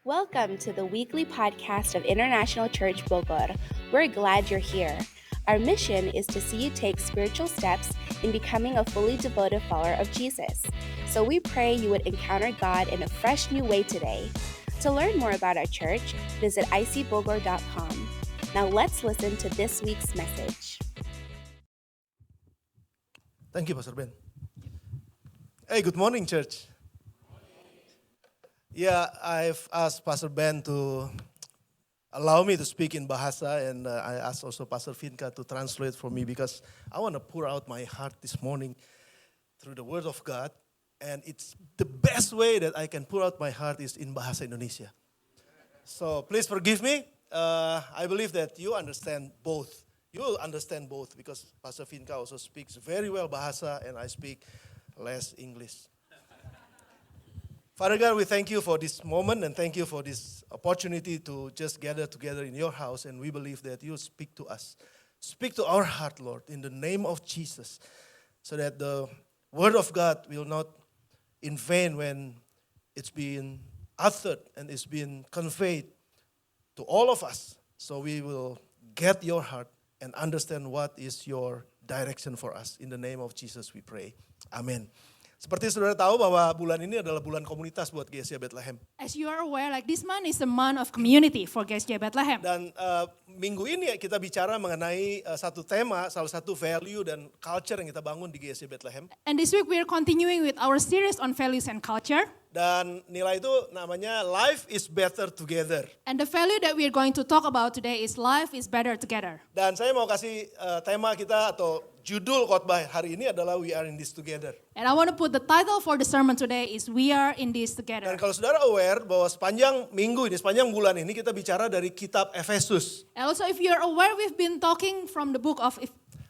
Welcome to the weekly podcast of International Church Bogor. We're glad you're here. Our mission is to see you take spiritual steps in becoming a fully devoted follower of Jesus. So we pray you would encounter God in a fresh new way today. To learn more about our church, visit icbogor.com. Now let's listen to this week's message. Thank you, Pastor Ben. Hey, good morning, church. Yeah, I've asked Pastor Ben to allow me to speak in Bahasa, and I asked also Pastor Vinka to translate for me because I want to pour out my heart this morning through the Word of God. And it's the best way that I can pour out my heart is in Bahasa Indonesia. So please forgive me. I believe that you understand both. You will understand both because Pastor Vinka also speaks very well Bahasa and I speak less English. Father God, we thank you for this moment and thank you for this opportunity to just gather together in your house, and we believe that you speak to us. Speak to our heart, Lord, in the name of Jesus, so that the word of God will not in vain when it's being uttered and it's being conveyed to all of us. So we will get your heart and understand what is your direction for us. In the name of Jesus we pray. Amen. Seperti saudara tahu bahwa bulan ini adalah bulan komunitas buat GSJ Bethlehem. As you are aware, like this month is the month of community for GSJ Bethlehem. Dan minggu ini kita bicara mengenai satu tema, salah satu value dan culture yang kita bangun di GSJ Bethlehem. And this week we are continuing with our series on values and culture. Dan nilai itu namanya Life is Better Together. And the value that we are going to talk about today is life is better together. Dan saya mau kasih tema kita atau judul khotbah hari ini adalah We Are in This Together. And I want to put the title for the sermon today is We Are in This Together. Dan kalau saudara aware bahwa sepanjang minggu ini, sepanjang bulan ini kita bicara dari kitab Efesus. And also if you are aware, we've been talking from the book of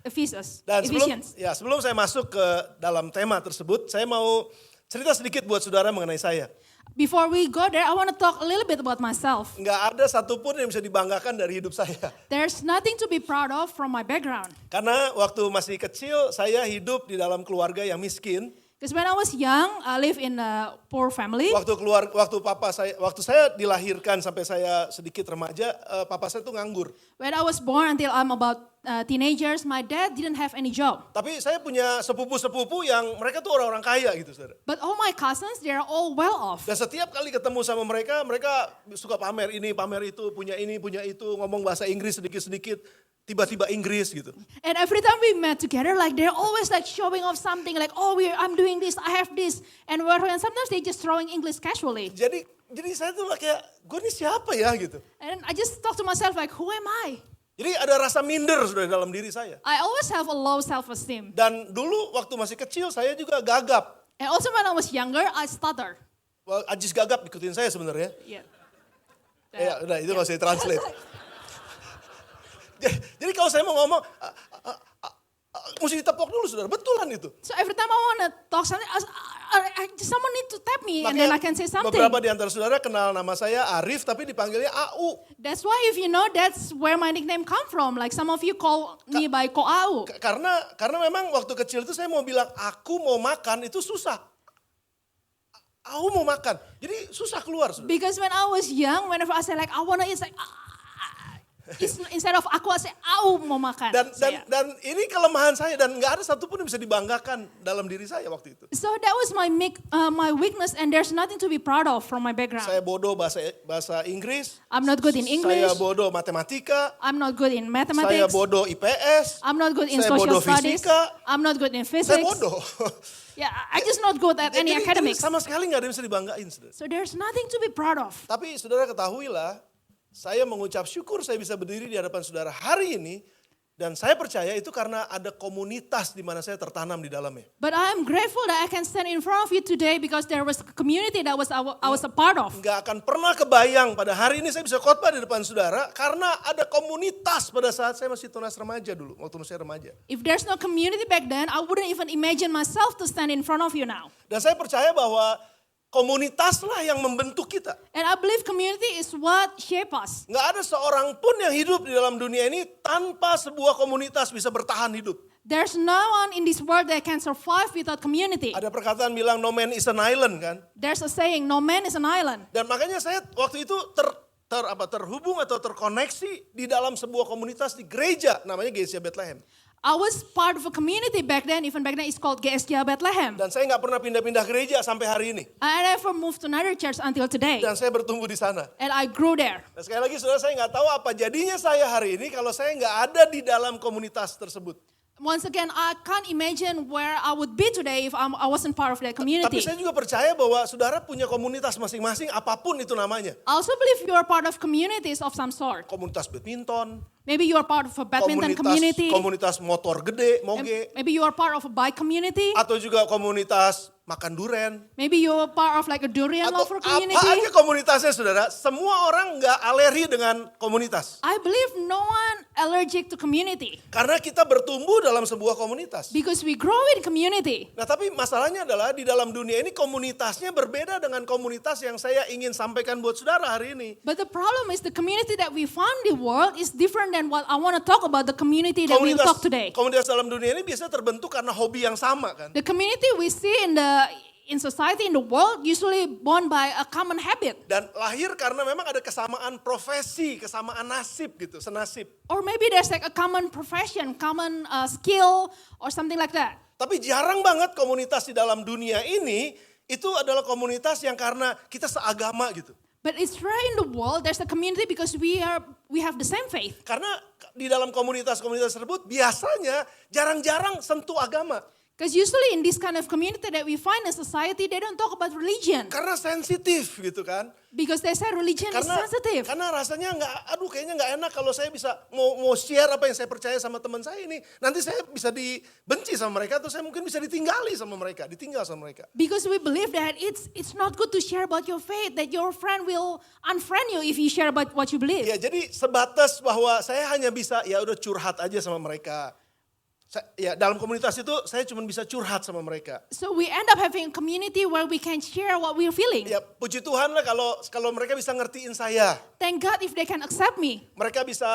Ephesians. Dan sebelum saya masuk ke dalam tema tersebut, saya mau cerita sedikit buat saudara mengenai saya. Before we go there, I want to talk a little bit about myself. Nggak ada satupun yang bisa dibanggakan dari hidup saya. There's nothing to be proud of from my background. Karena waktu masih kecil, saya hidup di dalam keluarga yang miskin. Because when I was young, I live in a poor family. Waktu saya dilahirkan sampai saya sedikit remaja, papa saya tuh nganggur. When I was born until I'm about teenagers, my dad didn't have any job. Tapi saya punya sepupu-sepupu yang mereka tuh orang-orang kaya gitu, saudara. But all my cousins, they are all well off. Dan setiap kali ketemu sama mereka, mereka suka pamer ini, pamer itu, punya ini, punya itu, ngomong bahasa Inggris sedikit-sedikit. Tiba-tiba Inggris gitu. And every time we met together, like they're always like showing off something, like I'm doing this, I have this, and sometimes they just throwing English casually. Jadi saya tuh kayak, gue ini siapa ya gitu. And I just talk to myself like, who am I? Jadi ada rasa minder sudah dalam diri saya. I always have a low self-esteem. Dan dulu waktu masih kecil saya juga gagap. And also when I was younger, I stutter. Well, Ajis gagap ikutin saya sebenarnya. Yeah. Ya udah itu nggak usah translate. Jadi kalau saya mau ngomong, mesti ditepok dulu saudara, betulan itu. So every time I want to talk something, someone need to tap me and then I can say something. Beberapa di antara saudara kenal nama saya Arif tapi dipanggilnya AU. That's why if you know that's where my nickname come from. Like some of you call me by Ko Au. Karena memang waktu kecil itu saya mau bilang aku mau makan itu susah. Aku mau makan, jadi susah keluar. Saudara. Because when I was young, whenever I say like I wanna eat, it's like instead of aku I say mau makan. Dan ini kelemahan saya dan nggak ada satupun yang bisa dibanggakan dalam diri saya waktu itu. So that was my weakness and there's nothing to be proud of from my background. Saya bodoh bahasa Inggris. I'm not good in English. Saya bodoh matematika. I'm not good in mathematics. Saya bodoh IPS. I'm not good in saya social bodoh studies. Fisika. I'm not good in physics. Saya bodoh. Yeah, I just not good at any academics. Sama sekali nggak ada yang bisa dibanggain. Saudara. So there's nothing to be proud of. Tapi saudara ketahuilah, saya mengucap syukur saya bisa berdiri di hadapan saudara hari ini. Dan saya percaya itu karena ada komunitas di mana saya tertanam di dalamnya. But I am grateful that I can stand in front of you today because there was a community that I was a part of. Nggak akan pernah kebayang pada hari ini saya bisa khotbah di depan saudara karena ada komunitas pada saat saya masih tunas remaja dulu, waktu saya remaja. If there's no community back then, I wouldn't even imagine myself to stand in front of you now. Dan saya percaya bahwa komunitaslah yang membentuk kita. And I believe community is what shape us. Nggak ada seorang pun yang hidup di dalam dunia ini tanpa sebuah komunitas bisa bertahan hidup. There's no one in this world that can survive without community. Ada perkataan bilang no man is an island kan. There's a saying, no man is an island. Dan makanya saya waktu itu terhubung atau terkoneksi di dalam sebuah komunitas di gereja namanya GSJ Bethlehem. I was part of a community back then, even back then it's called GSJ Bethlehem. Dan saya nggak pernah pindah-pindah gereja sampai hari ini. I never moved to another church until today. Dan saya bertumbuh di sana. And I grew there. Dan sekali lagi saudara, saya nggak tahu apa jadinya saya hari ini kalau saya nggak ada di dalam komunitas tersebut. Once again, I can't imagine where I would be today if I wasn't part of that Tapi community. saya juga percaya bahwa saudara punya komunitas masing-masing apapun itu namanya. I also believe you are part of communities of some sort. Komunitas badminton, Maybe you are part of a badminton community. komunitas motor gede, moge. Maybe you are part of a bike community. Atau juga komunitas makan duren. Maybe you are part of like a durian Atau lover apa community. aja komunitasnya saudara. Semua orang nggak alergi dengan komunitas. I believe no one allergic to community Karena kita bertumbuh dalam sebuah komunitas. because we grow in community. Nah tapi masalahnya adalah di dalam dunia ini komunitasnya berbeda dengan komunitas yang saya ingin sampaikan buat saudara hari ini. But the problem is the community that we found in the world is different than what I want to talk about the community that we'll talk today. Komunitas dalam dunia ini biasanya terbentuk karena hobi yang sama kan. The community we see in society, in the world, usually born by a common habit. Dan lahir karena memang ada kesamaan profesi, kesamaan nasib gitu, senasib. Or maybe there's like a common profession, common skill, or something like that. Tapi jarang banget komunitas di dalam dunia ini itu adalah komunitas yang karena kita seagama gitu. But it's rare in the world, there's a community because we have the same faith. Karena di dalam komunitas-komunitas tersebut biasanya jarang-jarang sentuh agama. Because usually in this kind of community that we find in society, they don't talk about religion. Karena sensitif gitu kan. Because they say religion is sensitive. Karena rasanya kayaknya nggak enak kalau saya bisa mau share apa yang saya percaya sama teman saya ini. Nanti saya bisa dibenci sama mereka atau saya mungkin bisa ditinggal sama mereka. Because we believe that it's not good to share about your faith, that your friend will unfriend you if you share about what you believe. Ya jadi sebatas bahwa saya hanya bisa ya udah curhat aja sama mereka. Ya dalam komunitas itu saya cuma bisa curhat sama mereka. So we end up having a community where we can share what we're feeling. Ya puji Tuhan lah kalau mereka bisa ngertiin saya. Thank God if they can accept me. Mereka bisa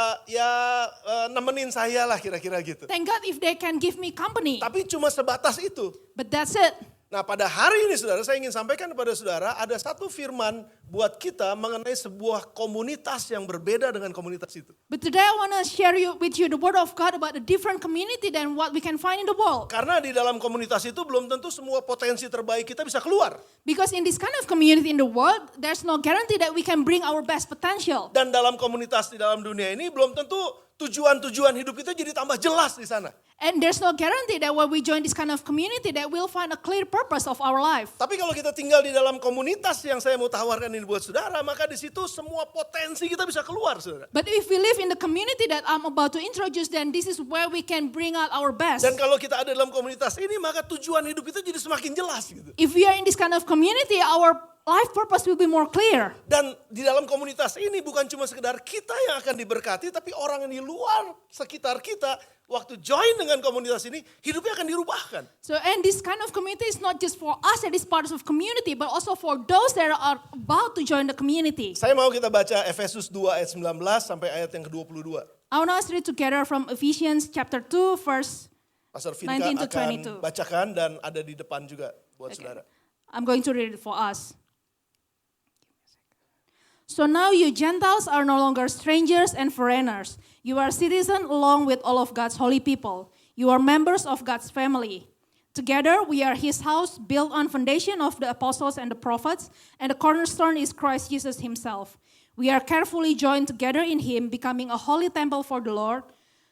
nemenin saya lah kira-kira gitu. Thank God if they can give me company. Tapi cuma sebatas itu. But that's it. Nah pada hari ini saudara, saya ingin sampaikan kepada saudara ada satu firman buat kita mengenai sebuah komunitas yang berbeda dengan komunitas itu. But today I want to share with you the word of God about a different community than what we can find in the world. Karena di dalam komunitas itu belum tentu semua potensi terbaik kita bisa keluar. Because in this kind of community in the world, there's no guarantee that we can bring our best potential. Dan dalam komunitas di dalam dunia ini belum tentu tujuan hidup kita jadi tambah jelas di sana. And there's no guarantee that when we join this kind of community that we'll find a clear purpose of our life. Tapi kalau kita tinggal di dalam komunitas yang saya mau tawarkan ini buat saudara, maka di situ semua potensi kita bisa keluar, saudara. But if we live in the community that I'm about to introduce, then this is where we can bring out our best. Dan kalau kita ada dalam komunitas ini, maka tujuan hidup itu jadi semakin jelas gitu. If we are in this kind of community, our life purpose will be more clear. Dan di dalam komunitas ini bukan cuma sekedar kita yang akan diberkati, tapi orang yang di luar sekitar kita waktu join dengan komunitas ini, hidupnya akan dirubahkan. So, and this kind of community is not just for us that is part of community, but also for those that are about to join the community. Saya mau kita baca Efesus 2 ayat 19 sampai ayat yang ke-22. I want us to read together from Ephesians chapter 2 verse Pastor Vinka 19 to akan 22. bacakan dan ada di depan juga buat saudara. I'm going to read it for us. So now you Gentiles are no longer strangers and foreigners. You are citizens along with all of God's holy people. You are members of God's family. Together we are his house built on foundation of the apostles and the prophets, and the cornerstone is Christ Jesus himself. We are carefully joined together in him, becoming a holy temple for the Lord.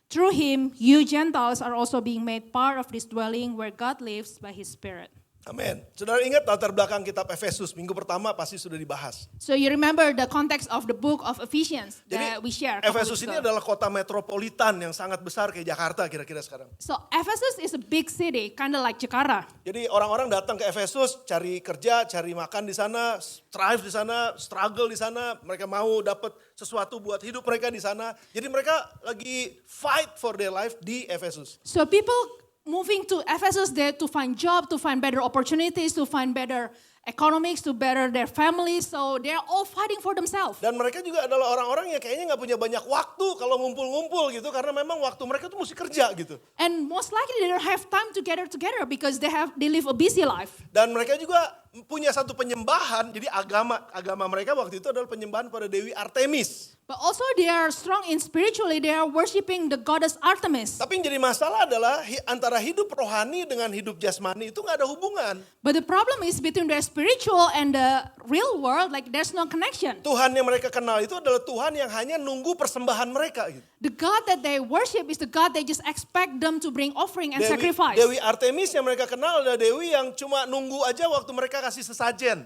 Through him, you Gentiles are also being made part of this dwelling where God lives by his Spirit. Amin. Saudara ingat latar belakang kitab Efesus minggu pertama pasti sudah dibahas. So you remember the context of the book of Ephesians that we shared. Efesus ini adalah kota metropolitan yang sangat besar kayak Jakarta kira-kira sekarang. So Ephesus is a big city, kind of like Jakarta. Jadi orang-orang datang ke Efesus cari kerja, cari makan di sana, strive di sana, struggle di sana. Mereka mau dapat sesuatu buat hidup mereka di sana. Jadi mereka lagi fight for their life di Efesus. So people moving to Ephesus there to find job, to find better opportunities, to find better economics, to better their families. So they're all fighting for themselves. Dan mereka juga adalah orang-orang yang kayaknya nggak punya banyak waktu kalau ngumpul-ngumpul gitu. Karena memang waktu mereka tuh mesti kerja gitu. And most likely they don't have time to gather together because they live a busy life. Dan mereka juga punya satu penyembahan. Jadi agama mereka waktu itu adalah penyembahan pada Dewi Artemis. But also they are strong in spiritually, they are worshiping the goddess Artemis. Tapi yang jadi masalah adalah antara hidup rohani dengan hidup jasmani itu nggak ada hubungan. But the problem is between their spiritual and the real world, like there's no connection. Tuhan yang mereka kenal itu adalah Tuhan yang hanya nunggu persembahan mereka. Gitu. The God that they worship is the God they just expect them to bring offering and sacrifice. Dewi Artemis yang mereka kenal adalah Dewi yang cuma nunggu aja waktu mereka kasih sesajen.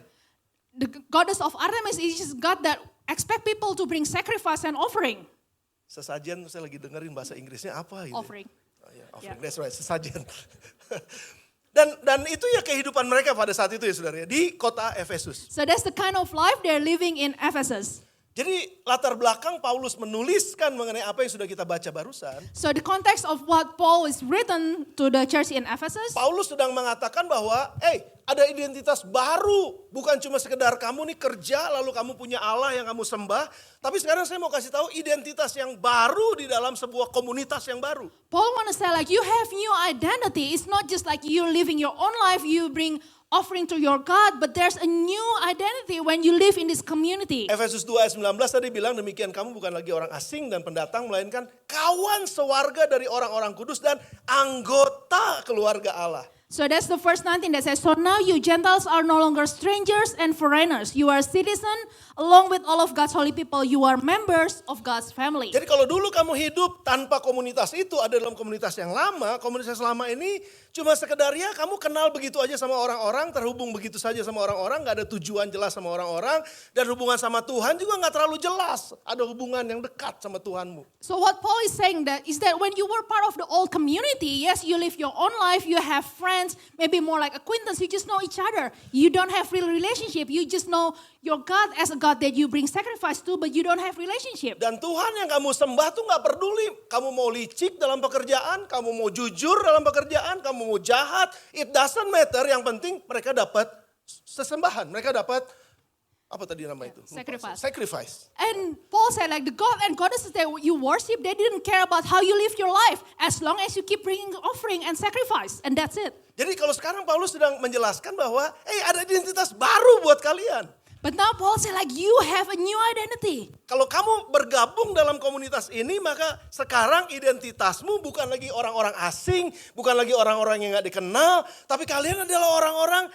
The goddess of Artemis is just God that expect people to bring sacrifice and offering. Sesajen, saya lagi dengerin bahasa Inggrisnya apa gitu. Offering. Oh, ya, offering, that's right, sesajen. dan itu ya kehidupan mereka pada saat itu ya saudara ya, di kota Efesus. So that's the kind of life they're living in Ephesus. Jadi latar belakang Paulus menuliskan mengenai apa yang sudah kita baca barusan. So the context of what Paul is written to the church in Ephesus. Paulus sedang mengatakan bahwa, ada identitas baru. Bukan cuma sekedar kamu nih kerja lalu kamu punya Allah yang kamu sembah. Tapi sekarang saya mau kasih tahu identitas yang baru di dalam sebuah komunitas yang baru. Paul want to say like you have new identity. It's not just like you living your own life, you bring offering to your God, but there's a new identity when you live in this community. Efesus 2 ayat 19 tadi bilang demikian, kamu bukan lagi orang asing dan pendatang, melainkan kawan sewarga dari orang-orang kudus dan anggota keluarga Allah. So that's the first 19 that says, so now you Gentiles are no longer strangers and foreigners. You are citizen along with all of God's holy people. You are members of God's family. Jadi kalau dulu kamu hidup tanpa komunitas itu, ada dalam komunitas yang lama, komunitas lama ini cuma sekedar ya kamu kenal begitu aja sama orang-orang, terhubung begitu saja sama orang-orang, gak ada tujuan jelas sama orang-orang, dan hubungan sama Tuhan juga gak terlalu jelas. Ada hubungan yang dekat sama Tuhanmu. So what Paul is saying is that when you were part of the old community, yes, you live your own life, you have friends, maybe more like acquaintance, you just know each other. You don't have real relationship, you just know your God as a God that you bring sacrifice to, but you don't have relationship. Dan Tuhan yang kamu sembah tuh gak peduli. Kamu mau licik dalam pekerjaan, kamu mau jujur dalam pekerjaan, kamu mau jahat. It doesn't matter, yang penting mereka dapat sesembahan. Mereka dapat, apa tadi nama itu? Sacrifice. And Paul said like the God and goddesses that you worship, they didn't care about how you live your life. As long as you keep bringing offering and sacrifice. And that's it. Jadi kalau sekarang Paulus sedang menjelaskan bahwa, ada identitas baru buat kalian. But now Paul said like you have a new identity. Kalau kamu bergabung dalam komunitas ini, maka sekarang identitasmu bukan lagi orang-orang asing, bukan lagi orang-orang yang gak dikenal, tapi kalian adalah orang-orang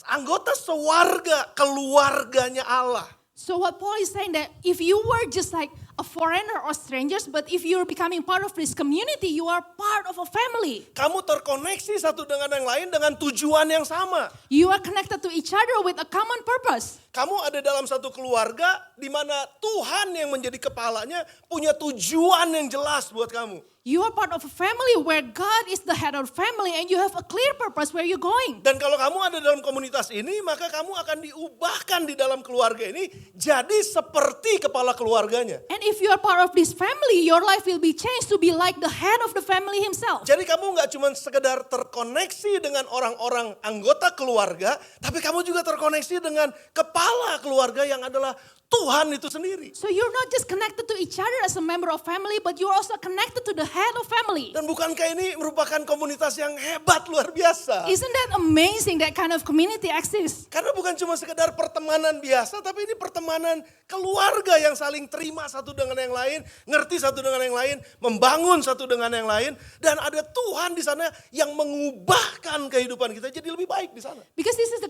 anggota sewarga, keluarganya Allah. So what Paul is saying that if you were just like a foreigner or strangers, but if you're becoming part of this community, you are part of a family. Kamu terkoneksi satu dengan yang lain dengan tujuan yang sama. You are connected to each other with a common purpose. Kamu ada dalam satu keluarga di mana Tuhan yang menjadi kepalanya punya tujuan yang jelas buat kamu. You are part of a family where God is the head of the family and you have a clear purpose where you're going. Dan kalau kamu ada dalam komunitas ini, maka kamu akan diubahkan di dalam keluarga ini jadi seperti kepala keluarganya. And if you are part of this family, your life will be changed to be like the head of the family himself. Jadi kamu nggak cuma sekedar terkoneksi dengan orang-orang anggota keluarga, tapi kamu juga terkoneksi dengan kepala keluarga yang adalah Tuhan itu sendiri. So you're not just connected to each other as a member of family, but you're also connected to the head of family. Dan bukankah ini merupakan komunitas yang hebat luar biasa? Isn't that amazing that kind of community exists? Karena bukan cuma sekedar pertemanan biasa, tapi ini pertemanan keluarga yang saling terima satu dengan yang lain, ngerti satu dengan yang lain, membangun satu dengan yang lain, dan ada Tuhan di sana yang mengubahkan kehidupan kita jadi lebih baik di sana. Because this is the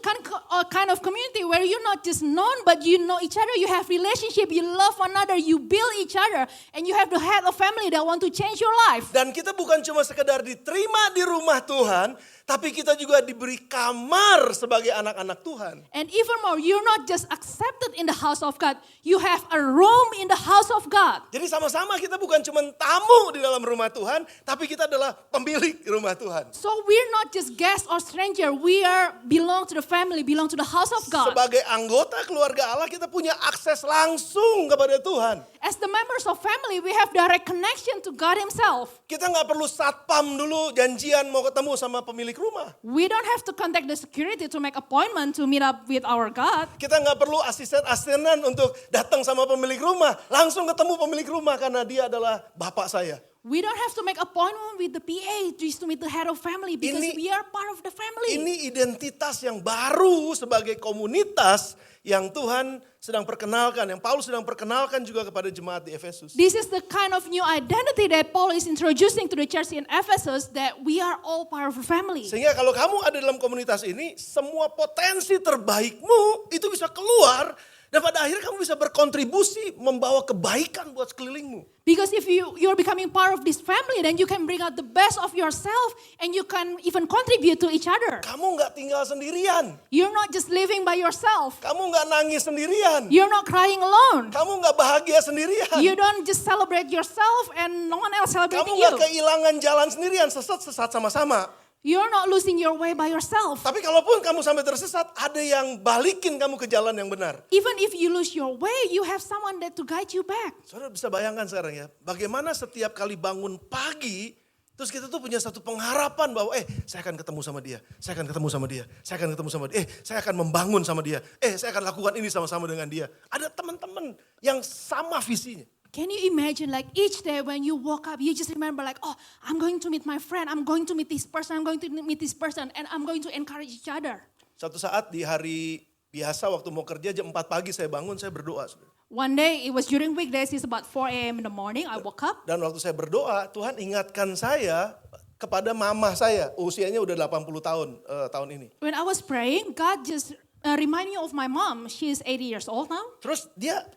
kind of community where you're not just known, but you know each other, you have relationship, you love one another, you build each other, and you have the head of family that want to change your life. Dan kita bukan cuma sekedar diterima di rumah Tuhan, tapi kita juga diberi kamar sebagai anak-anak Tuhan. And even more, you're not just accepted in the house of God, you have a room in the house of God. Jadi sama-sama kita bukan cuma tamu di dalam rumah Tuhan, tapi kita adalah pemilik rumah Tuhan. So we're not just guests or stranger, we belong to the family, belong to the house of God. Sebagai anggota keluarga Allah, kita punya akses langsung kepada Tuhan. As the members of family, we have direct connection to God himself. Kita nggak perlu satpam dulu janjian mau ketemu sama pemilik pemilik rumah. We don't have to contact the security to make appointment to meet up with our God. Kita nggak perlu asisten-asistenan untuk datang sama pemilik rumah. Langsung ketemu pemilik rumah karena dia adalah bapak saya. We don't have to make appointment with the PA just to meet the head of family because Ini- we are part of the family. Ini identitas yang baru sebagai komunitas yang Tuhan sedang perkenalkan, yang Paulus sedang perkenalkan juga kepada jemaat di Efesus. This is the kind of new identity that Paul is introducing to the church in Ephesus, that we are all part of a family. Sehingga kalau kamu ada dalam komunitas ini, semua potensi terbaikmu itu bisa keluar dan pada akhirnya kamu bisa berkontribusi membawa kebaikan buat sekelilingmu. Because if you're becoming part of this family, then you can bring out the best of yourself and you can even contribute to each other. Kamu nggak tinggal sendirian, You're not just living by yourself. kamu nggak nangis sendirian, You're not crying alone. kamu nggak bahagia sendirian, You don't just celebrate yourself and no one else kamu celebrating nggak you. kehilangan jalan sendirian, sesat-sesat sama-sama. You're not losing your way by yourself. Tapi kalaupun kamu sampai tersesat, ada yang balikin kamu ke jalan yang benar. Even if you lose your way, you have someone that to guide you back. Saudara bisa bayangkan sekarang ya, bagaimana setiap kali bangun pagi, terus kita tuh punya satu pengharapan bahwa saya akan ketemu sama dia, saya akan ketemu sama dia, saya akan ketemu sama dia, saya akan membangun sama dia, saya akan lakukan ini sama-sama dengan dia. Ada teman-teman yang sama visinya. Can you imagine, like each day when you woke up, you just remember like, oh, I'm going to meet my friend, I'm going to meet this person, I'm going to meet this person, and I'm going to encourage each other. Satu saat di hari biasa waktu mau kerja jam 4 pagi saya bangun, saya berdoa. Saudara. One day, it was during weekdays, it's about 4 a.m. in the morning, I woke up. Dan waktu saya berdoa, Tuhan ingatkan saya kepada mama saya, usianya udah 80 tahun tahun ini. When I was praying, God just remind me of my mom. She is 80 years old now. Terus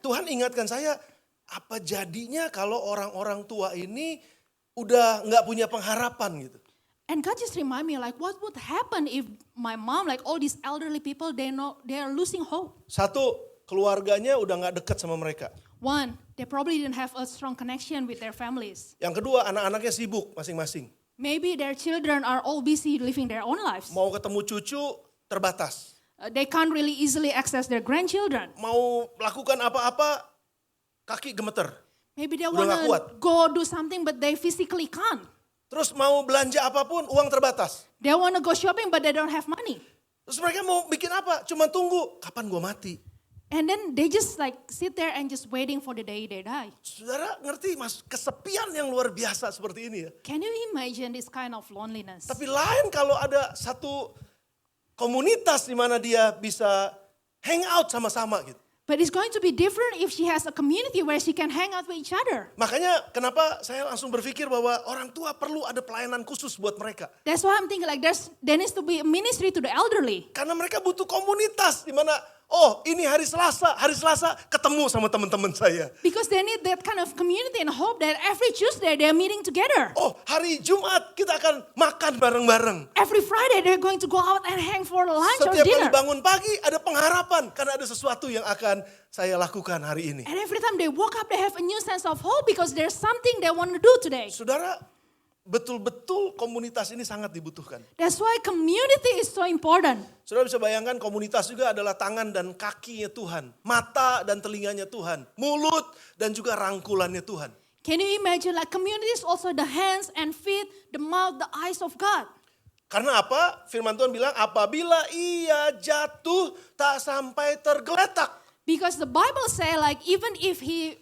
Tuhan ingatkan saya, apa jadinya kalau orang-orang tua ini udah nggak punya pengharapan gitu. And God just remind me like, what would happen if my mom, like all these elderly people, they are losing hope. Satu, keluarganya udah nggak dekat sama mereka. One, they probably didn't have a strong connection with their families. Yang kedua, anak-anaknya sibuk masing-masing. Maybe their children are all busy living their own lives. Mau ketemu cucu terbatas. They can't really easily access their grandchildren. Mau lakukan apa-apa, kaki gemeter. Maybe they Udah want nggak kuat. to go do something, but they physically can't. Terus mau belanja apapun, uang terbatas. They want to go shopping, but they don't have money. Terus mereka mau bikin apa? Cuma tunggu, kapan gua mati? And then they just like sit there and just waiting for the day they die. Saudara ngerti mas, kesepian yang luar biasa seperti ini ya. Can you imagine this kind of loneliness? Tapi lain kalau ada satu komunitas di mana dia bisa hang out sama-sama gitu. But it's going to be different if she has a community where she can hang out with each other. Makanya kenapa saya langsung berpikir bahwa orang tua perlu ada pelayanan khusus buat mereka. That's why I'm thinking like there needs to be a ministry to the elderly. Karena mereka butuh komunitas di mana ini hari Selasa ketemu sama teman-teman saya. Because they need that kind of community and hope that every Tuesday they're meeting together. Hari Jumat kita akan makan bareng-bareng. Every Friday they're going to go out and hang for lunch or Setiap kali dinner. bangun pagi ada pengharapan karena ada sesuatu yang akan saya lakukan hari ini. And every time they woke up they have a new sense of hope because there's something they want to do today. Saudara, betul-betul komunitas ini sangat dibutuhkan. That's why community is so important. Saudara bisa bayangkan komunitas juga adalah tangan dan kakinya Tuhan. Mata dan telinganya Tuhan. Mulut dan juga rangkulannya Tuhan. Can you imagine like community is also the hands and feet, the mouth, the eyes of God. Karena apa? Firman Tuhan bilang apabila ia jatuh tak sampai tergeletak. Because the Bible say like even if he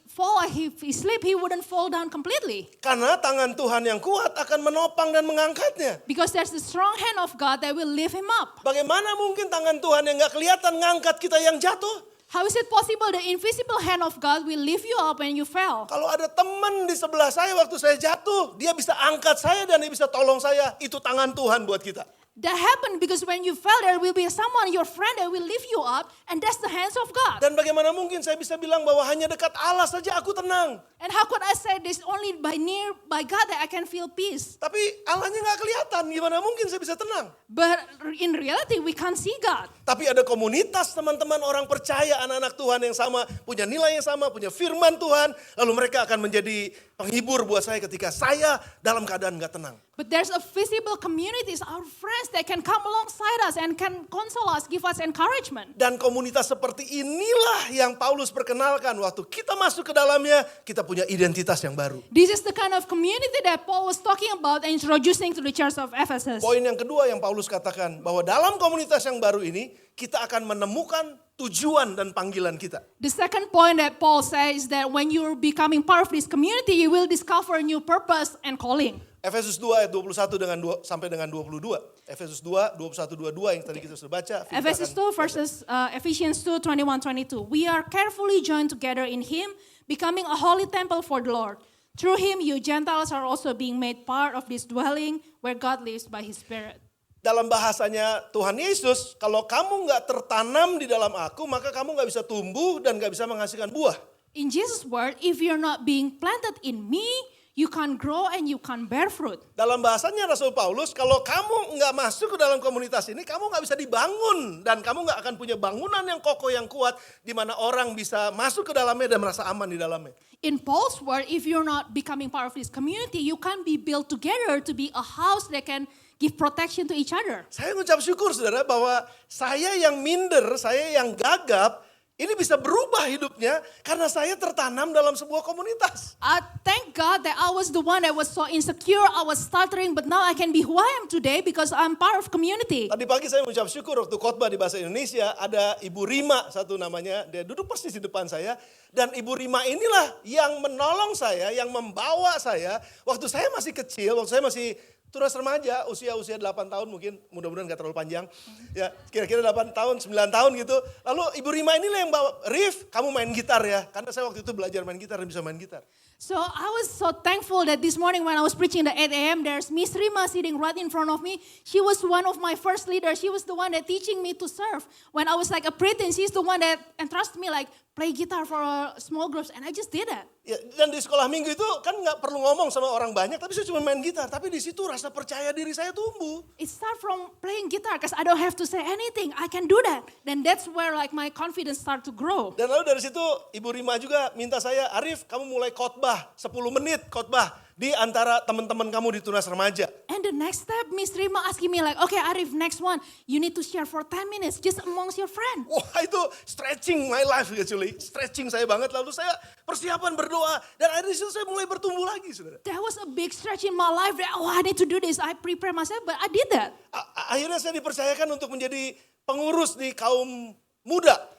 sleep, he wouldn't fall down completely. Karena tangan Tuhan yang kuat akan menopang dan mengangkatnya. Because there's the strong hand of God that will lift him up. Bagaimana mungkin tangan Tuhan yang gak kelihatan ngangkat kita yang jatuh? How is it possible the invisible hand of God will lift you up when you fell? Kalau ada teman di sebelah saya waktu saya jatuh, dia bisa angkat saya dan dia bisa tolong saya. Itu tangan Tuhan buat kita. That happened because when you fell, there will be someone, your friend, that will lift you up, and that's the hands of God. Dan bagaimana mungkin saya bisa bilang bahwa hanya dekat Allah saja aku tenang. And how could I say this only by God that I can feel peace? Tapi Allahnya gak kelihatan, gimana mungkin saya bisa tenang? But in reality, we can't see God. Tapi ada komunitas teman-teman orang percaya, anak-anak Tuhan yang sama, punya nilai yang sama, punya firman Tuhan. Lalu mereka akan menjadi penghibur buat saya ketika saya dalam keadaan gak tenang. But there's a visible communities, our friends friends that can come alongside us and can console us, give us encouragement. Dan komunitas seperti inilah yang Paulus perkenalkan. Waktu kita masuk ke dalamnya, kita punya identitas yang baru. This is the kind of community that Paul was talking about and introducing to the church of Ephesus. Poin yang kedua yang Paulus katakan, bahwa dalam komunitas yang baru ini, kita akan menemukan tujuan dan panggilan kita. The second point that Paul says is that when you're becoming part of this community, you will discover a new purpose and calling. Efesus 2 ayat 21 sampai dengan 22. Efesus 2, 21-22 yang tadi kita sudah baca. Ephesians 2 verses Ephesians 2, 21-22. We are carefully joined together in him, becoming a holy temple for the Lord. Through him, you Gentiles are also being made part of this dwelling where God lives by his Spirit. Dalam bahasanya Tuhan Yesus, kalau kamu nggak tertanam di dalam aku, maka kamu nggak bisa tumbuh dan nggak bisa menghasilkan buah. In Jesus' word, if you're not being planted in me, you can't grow and you can't bear fruit. Dalam bahasanya Rasul Paulus, kalau kamu nggak masuk ke dalam komunitas ini, kamu nggak bisa dibangun. Dan kamu nggak akan punya bangunan yang kokoh, yang kuat, di mana orang bisa masuk ke dalamnya dan merasa aman di dalamnya. In Paul's word, if you're not becoming part of this community, you can't be built together to be a house that can give protection to each other. Saya mengucap syukur saudara bahwa saya yang minder, saya yang gagap, ini bisa berubah hidupnya karena saya tertanam dalam sebuah komunitas. Thank God that I was the one that was so insecure, I was stuttering, but now I can be who I am today because I'm part of community. Tadi pagi saya mengucap syukur waktu khotbah di bahasa Indonesia, ada Ibu Rima satu namanya, dia duduk persis di depan saya. Dan Ibu Rima inilah yang menolong saya, yang membawa saya. Waktu saya masih kecil, waktu saya masih tunas remaja, usia 8 tahun mungkin, mudah-mudahan gak terlalu panjang. Ya, kira-kira 8 tahun, 9 tahun gitu. Lalu Ibu Rima inilah yang bawa, Rif, kamu main gitar ya. Karena saya waktu itu belajar main gitar dan bisa main gitar. So I was so thankful that this morning when I was preaching the 8 a.m., there's Miss Rima sitting right in front of me. She was one of my first leaders. She was the one that teaching me to serve. When I was like a preteen, she's the one that entrusted me like play guitar for small groups, and I just did that. Ya, dan di sekolah minggu itu kan nggak perlu ngomong sama orang banyak, tapi saya cuma main gitar. Tapi di situ rasa percaya diri saya tumbuh. It start from playing guitar because I don't have to say anything. I can do that. Then that's where like my confidence start to grow. Dan lalu dari situ Ibu Rima juga minta saya, Arif, kamu mulai khotbah 10 menit khotbah di antara teman-teman kamu di tunas remaja. And the next step, Miss Rima asking me like, okay Arif, next one, you need to share for 10 minutes just amongst your friends. Wah, itu stretching my life actually. Stretching saya banget. Lalu saya persiapan berdoa. Dan akhirnya di situ saya mulai bertumbuh lagi, saudara. That was a big stretch in my life. That, I need to do this. I prepare myself, but I did that. Akhirnya saya dipercayakan untuk menjadi pengurus di kaum muda.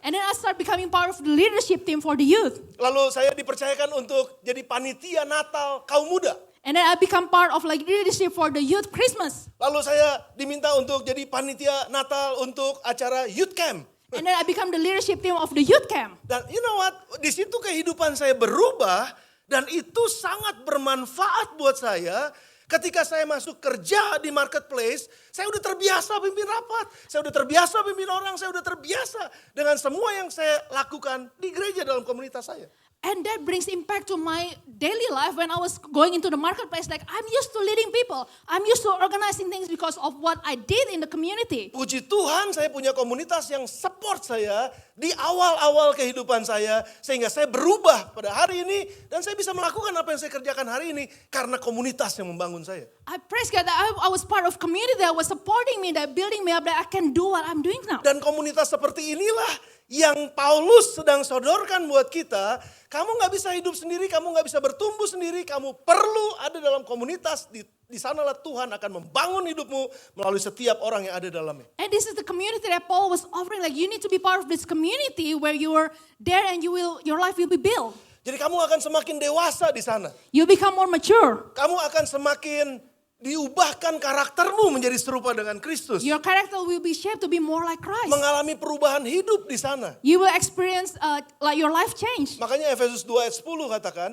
And then I start becoming part of the leadership team for the youth. Lalu saya dipercayakan untuk jadi panitia Natal kaum muda. And then I become part of like leadership for the youth Christmas. Lalu saya diminta untuk jadi panitia Natal untuk acara youth camp. And then I become the leadership team of the youth camp. Dan you know what? Di situ kehidupan saya berubah dan itu sangat bermanfaat buat saya. Ketika saya masuk kerja di marketplace, saya udah terbiasa pimpin rapat. Saya udah terbiasa pimpin orang, saya udah terbiasa dengan semua yang saya lakukan di gereja dalam komunitas saya. And that brings impact to my daily life when I was going into the marketplace. Like I'm used to leading people. I'm used to organizing things because of what I did in the community. Puji Tuhan saya punya komunitas yang support saya di awal-awal kehidupan saya. Sehingga saya berubah pada hari ini. Dan saya bisa melakukan apa yang saya kerjakan hari ini. Karena komunitas yang membangun saya. I praise God that I was part of community that was supporting me, that building me up, that I can do what I'm doing now. Dan komunitas seperti inilah yang Paulus sedang sodorkan buat kita. Kamu gak bisa hidup sendiri, kamu gak bisa bertumbuh sendiri. Kamu perlu ada dalam komunitas. Di sanalah Tuhan akan membangun hidupmu melalui setiap orang yang ada dalamnya. And this is the community that Paul was offering. Like you need to be part of this community where you are there and your life will be built. Jadi kamu akan semakin dewasa di sana. You become more mature. Kamu akan semakin diubahkan karaktermu menjadi serupa dengan Kristus. Your character will be shaped to be more like Christ. Mengalami perubahan hidup di sana. You will experience like your life change. Makanya Efesus 2 ayat 10 katakan,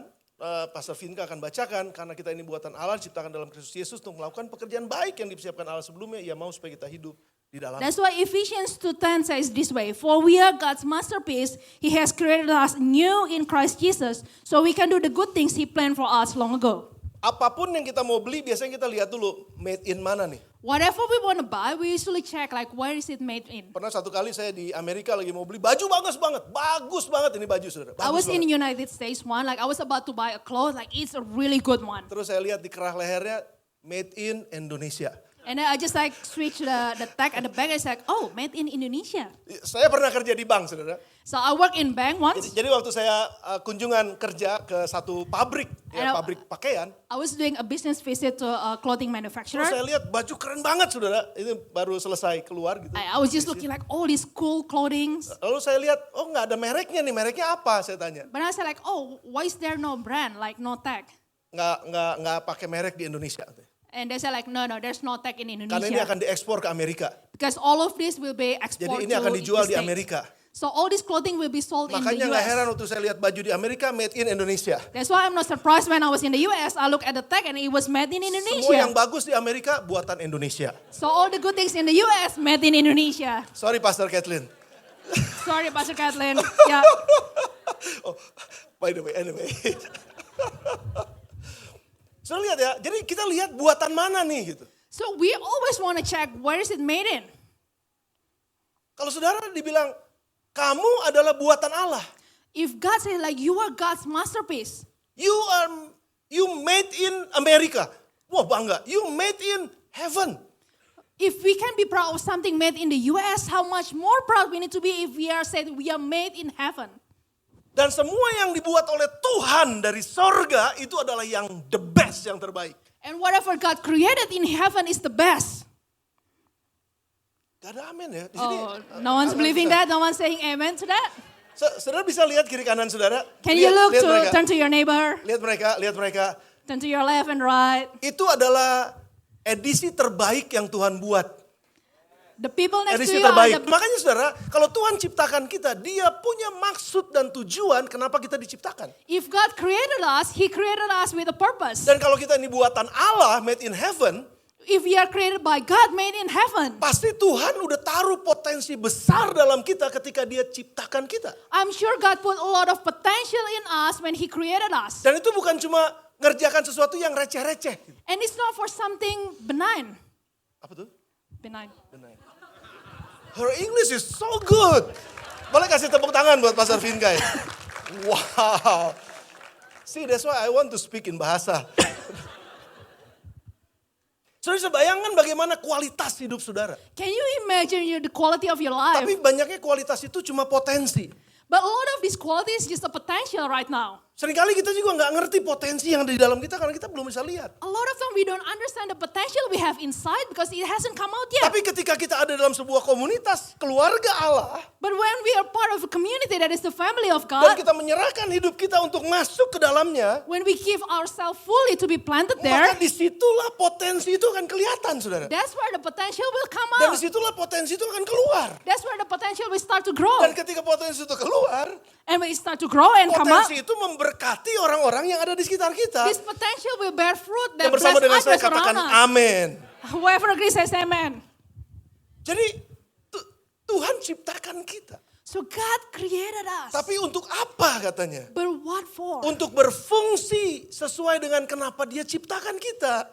Pastor Vinka akan bacakan, karena kita ini buatan Allah diciptakan dalam Kristus Yesus untuk melakukan pekerjaan baik yang dipersiapkan Allah sebelumnya, Ia mau supaya kita hidup di dalam. That's why Ephesians 2:10 says this way, for we are God's masterpiece, He has created us new in Christ Jesus, so we can do the good things He planned for us long ago. Apapun yang kita mau beli, biasanya kita lihat dulu made in mana nih. Whatever we want to buy, we usually check like where is it made in. Pernah satu kali saya di Amerika lagi mau beli baju bagus banget ini baju saudara. I was in the United States I was about to buy a clothes, like it's a really good one. Terus saya lihat di kerah lehernya made in Indonesia. And then I just like switch the tag at the back. It's like, oh, made in Indonesia. Saya pernah kerja di bank, saudara. So I work in bank once. Jadi waktu saya kunjungan kerja ke satu pabrik, ya, pabrik pakaian. I was doing a business visit to a clothing manufacturer. Terus saya lihat baju keren banget, saudara. Ini baru selesai keluar gitu. I was just looking like all these cool clothing. Lalu saya lihat, oh nggak ada mereknya nih, mereknya apa? Saya tanya. But I said like, oh, why is there no brand, like no tag? Nggak pakai merek di Indonesia. And they said like, no, there's no tag in Karena ini Indonesia. akan diekspor ke Amerika. Because all of this will be exported Jadi ini akan to dijual the di States. Amerika. So all this clothing will be sold in the Makanya nggak heran US. waktu saya lihat baju di Amerika made in Indonesia. That's why I'm not surprised when I was in the US, I look at the tag and it was made in Semua yang Indonesia. bagus di Amerika buatan Indonesia. So all the good things in the US made in Indonesia. Sorry Pastor Kathleen. Sorry, Pastor Kathleen. Yeah. Oh, by the way, anyway. So lihat ya, jadi kita lihat buatan mana nih gitu. So we always want to check where is it made in. Kalau saudara dibilang, kamu adalah buatan Allah. If God says like you are God's masterpiece, You made in America. Wah bangga, you made in heaven. if we can be proud of something made in the US, how much more proud we need to be if we are said we are made in heaven. Dan semua yang dibuat oleh Tuhan dari sorga itu adalah yang the best, yang terbaik. And whatever God created in heaven is the best. Gak ada amin ya di sini. Oh, no one's believing that. No one's saying amen to that. Saudara bisa lihat kiri kanan saudara. Can you look to mereka. turn to your neighbor, Lihat mereka. turn to your left and right. Itu adalah edisi terbaik yang Tuhan buat. The people next to Edisi you are terbaik. the, Makanya saudara, kalau Tuhan ciptakan kita, dia punya maksud dan tujuan kenapa kita diciptakan. if God created us, He created us with a purpose. Dan kalau kita ini buatan Allah, made in heaven, If we are created by God, made in heaven, pasti Tuhan udah taruh potensi besar dalam kita ketika dia ciptakan kita. I'm sure God put a lot of potential in us when He created us. Dan itu bukan cuma ngerjakan sesuatu yang receh-receh. And it's not for something benign. Apa tuh? Benign. Her English is so good. Boleh kasih tepuk tangan buat Pastor Vinkai. Wow. See, that's why I want to speak in bahasa. Saudara bisa bayangkan bagaimana kualitas hidup saudara. Can you imagine the quality of your life? Tapi banyaknya kualitas itu cuma potensi. But a lot of this quality is just a potential right now. Seringkali kita juga nggak ngerti potensi yang ada di dalam kita karena kita belum bisa lihat. A lot of time we don't understand the potential we have inside because it hasn't come out yet. Tapi ketika kita ada dalam sebuah komunitas, keluarga Allah, But when we are part of a community that is the family of dan God, kita menyerahkan hidup kita untuk masuk ke dalamnya, when we give ourselves fully to be planted maka there, disitulah potensi itu akan kelihatan, saudara. that's where the potential will come Dan out. disitulah potensi itu akan keluar. That's where the potential will start to grow. Dan ketika potensi itu keluar, And when it start to grow and come out, potensi itu memberkati orang-orang yang ada di sekitar kita. this potential will bear fruit Yang that bersama bless dengan saya others katakan around us. amin. Whoever agrees says amen. Jadi Tuhan ciptakan kita. So God created us. Tapi untuk apa katanya? But what for? Untuk berfungsi sesuai dengan kenapa dia ciptakan kita.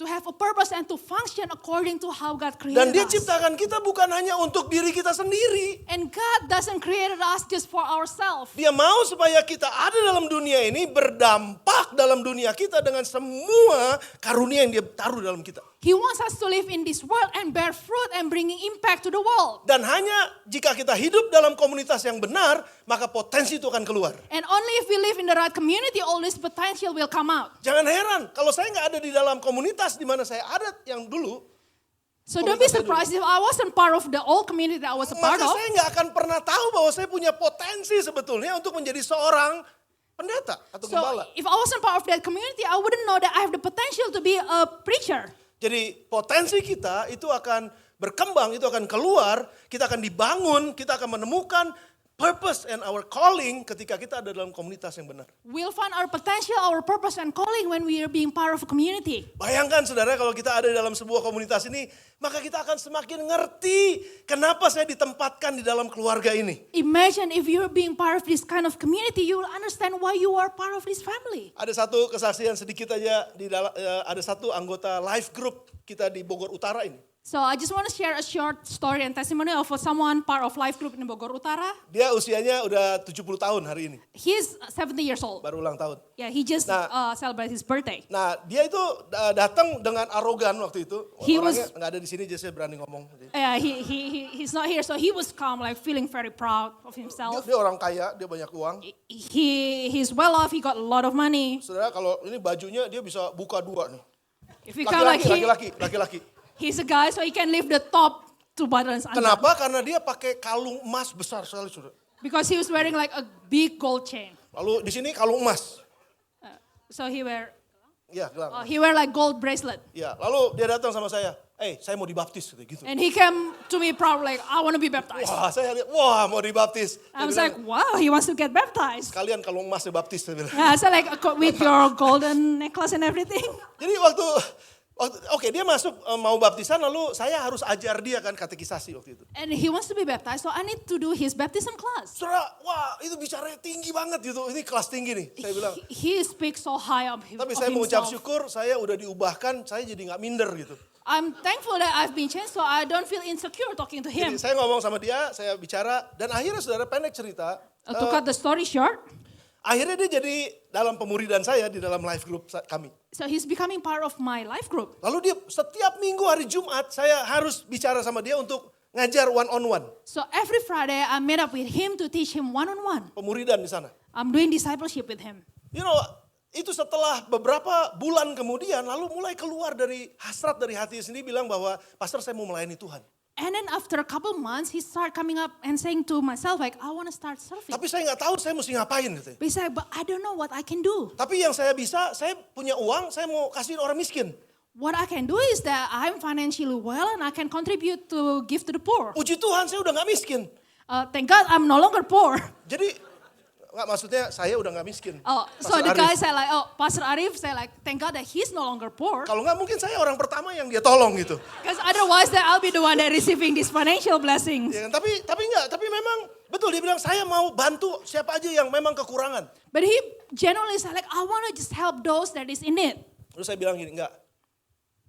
To have a purpose and to function according to how God created Dan dia us. ciptakan kita bukan hanya untuk diri kita sendiri. And God doesn't create us just for ourselves. Dia mau supaya kita ada dalam dunia ini, berdampak dalam dunia kita dengan semua karunia yang dia taruh dalam kita. He wants us to live in this world and bear fruit and bringing impact to the world. Dan hanya jika kita hidup dalam komunitas yang benar, maka potensi itu akan keluar. And only if we live in the right community, all this potential will come out. Jangan heran, kalau saya nggak ada di dalam komunitas di mana saya ada yang dulu, So don't be surprised if I wasn't part of the old community that I was a part maka of. saya nggak akan pernah tahu bahwa saya punya potensi sebetulnya untuk menjadi seorang pendeta atau So gembala. if I wasn't part of that community, I wouldn't know that I have the potential to be a preacher. Jadi potensi kita itu akan berkembang, itu akan keluar, kita akan dibangun, kita akan menemukan purpose and our calling ketika kita ada dalam komunitas yang benar. We'll find our potential, our purpose and calling when we are being part of a community. Bayangkan saudara kalau kita ada dalam sebuah komunitas ini, maka kita akan semakin ngerti kenapa saya ditempatkan di dalam keluarga ini. Imagine if you're being part of this kind of community, you will understand why you are part of this family. Ada satu kesaksian sedikit aja, ada satu anggota life group kita di Bogor Utara ini. So I just want to share a short story and testimony of someone part of life group in Bogor Utara. Dia usianya udah 70 tahun hari ini, He's 70 years old. baru ulang tahun. Yeah, he just celebrated his birthday. Nah, dia itu datang dengan arogan waktu itu. He Orangnya nggak ada di sini, jadi saya berani ngomong. He's not here, so he was calm, like feeling very proud of himself. Dia orang kaya, dia banyak uang. He's well off, he got a lot of money. Saudara, kalau ini bajunya dia bisa buka dua nih. If you count like Laki-laki. he's a guy, so he can lift the top two buttons under. Kenapa? Karena dia pakai kalung emas besar sekali, saudara. Because he was wearing like a big gold chain. Lalu di sini kalung emas. So he Gelang. wear like gold bracelet. Ya, lalu dia datang sama saya. Saya mau dibaptis gitu. And he came to me proud like, I want to be baptized. Wah, saya lihat, mau dibaptis. I was like, wow, he wants to get baptized. Kalian kalung emas dibaptis, saya bilang. Yeah, so like with your golden necklace and everything. Jadi Oke, dia masuk mau baptisan, lalu saya harus ajar dia kan katekisasi waktu itu. And he wants to be baptized, so I need to do his baptism class. Saudara, wah itu bicaranya tinggi banget gitu. Ini kelas tinggi nih, saya bilang. He speaks so high of Tapi of saya mengucap himself. syukur, saya udah diubahkan, saya jadi nggak minder gitu. I'm thankful that I've been changed, so I don't feel insecure talking to him. Jadi saya ngomong sama dia, saya bicara, dan akhirnya saudara pendek cerita. To cut the story short, Akhirnya dia jadi dalam pemuridan saya di dalam life group kami. so he's becoming part of my life group. Lalu dia setiap minggu hari Jumat saya harus bicara sama dia untuk ngajar one on one. So every Friday I met up with him to teach him one-on-one. Pemuridan di sana. I'm doing discipleship with him. You know, itu setelah beberapa bulan kemudian lalu mulai keluar dari hasrat dari hati sendiri bilang bahwa pastor saya mau melayani Tuhan. And then after a couple months, he started coming up and saying to myself like, I want to start serving. Tapi saya nggak tahu saya mesti ngapain gitu. But he's like, but I don't know what I can do. Tapi yang saya bisa, saya punya uang, saya mau kasihin orang miskin. What I can do is that I'm financially well and I can contribute to give to the poor. Puji Tuhan saya udah nggak miskin. Thank God I'm no longer poor. Jadi nggak, maksudnya saya udah nggak miskin. So the guy said like, Pastor Arif said like, thank God that he's no longer poor. Kalau nggak mungkin saya orang pertama yang dia tolong gitu. Because otherwise that I'll be the one that receiving these financial blessings. Ya, tapi memang betul dia bilang saya mau bantu siapa aja yang memang kekurangan. But he genuinely said like, I want to just help those that is in need. Terus saya bilang gini, enggak.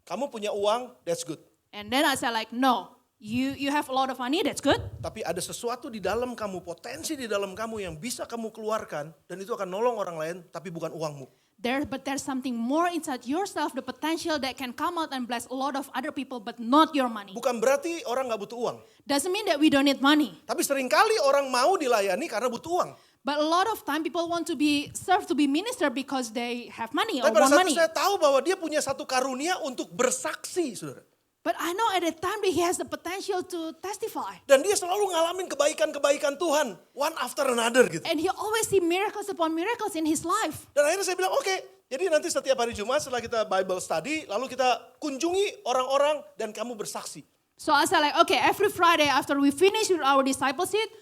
Kamu punya uang, that's good. And then I said like, no, you have a lot of money, that's good. Tapi ada sesuatu di dalam kamu, potensi di dalam kamu yang bisa kamu keluarkan dan itu akan nolong orang lain, tapi bukan uangmu. But there's something more inside yourself, the potential that can come out and bless a lot of other people, but not your money. Bukan berarti orang nggak butuh uang. Doesn't mean that we don't need money. Tapi seringkali orang mau dilayani karena butuh uang. But a lot of time people want to be served, to be ministered because they have money or Tapi pada want saat money. itu saya tahu bahwa dia punya satu karunia untuk bersaksi, saudara. But I know at the time that he has the potential to testify. Dan dia selalu ngalamin kebaikan-kebaikan Tuhan, one after another gitu. And he always see miracles upon miracles in his life. Dan akhirnya saya bilang, oke, jadi nanti setiap hari Jumat setelah kita Bible study, lalu kita kunjungi orang-orang dan kamu bersaksi. So I said like, okay, every Friday after we finish with our discipleship,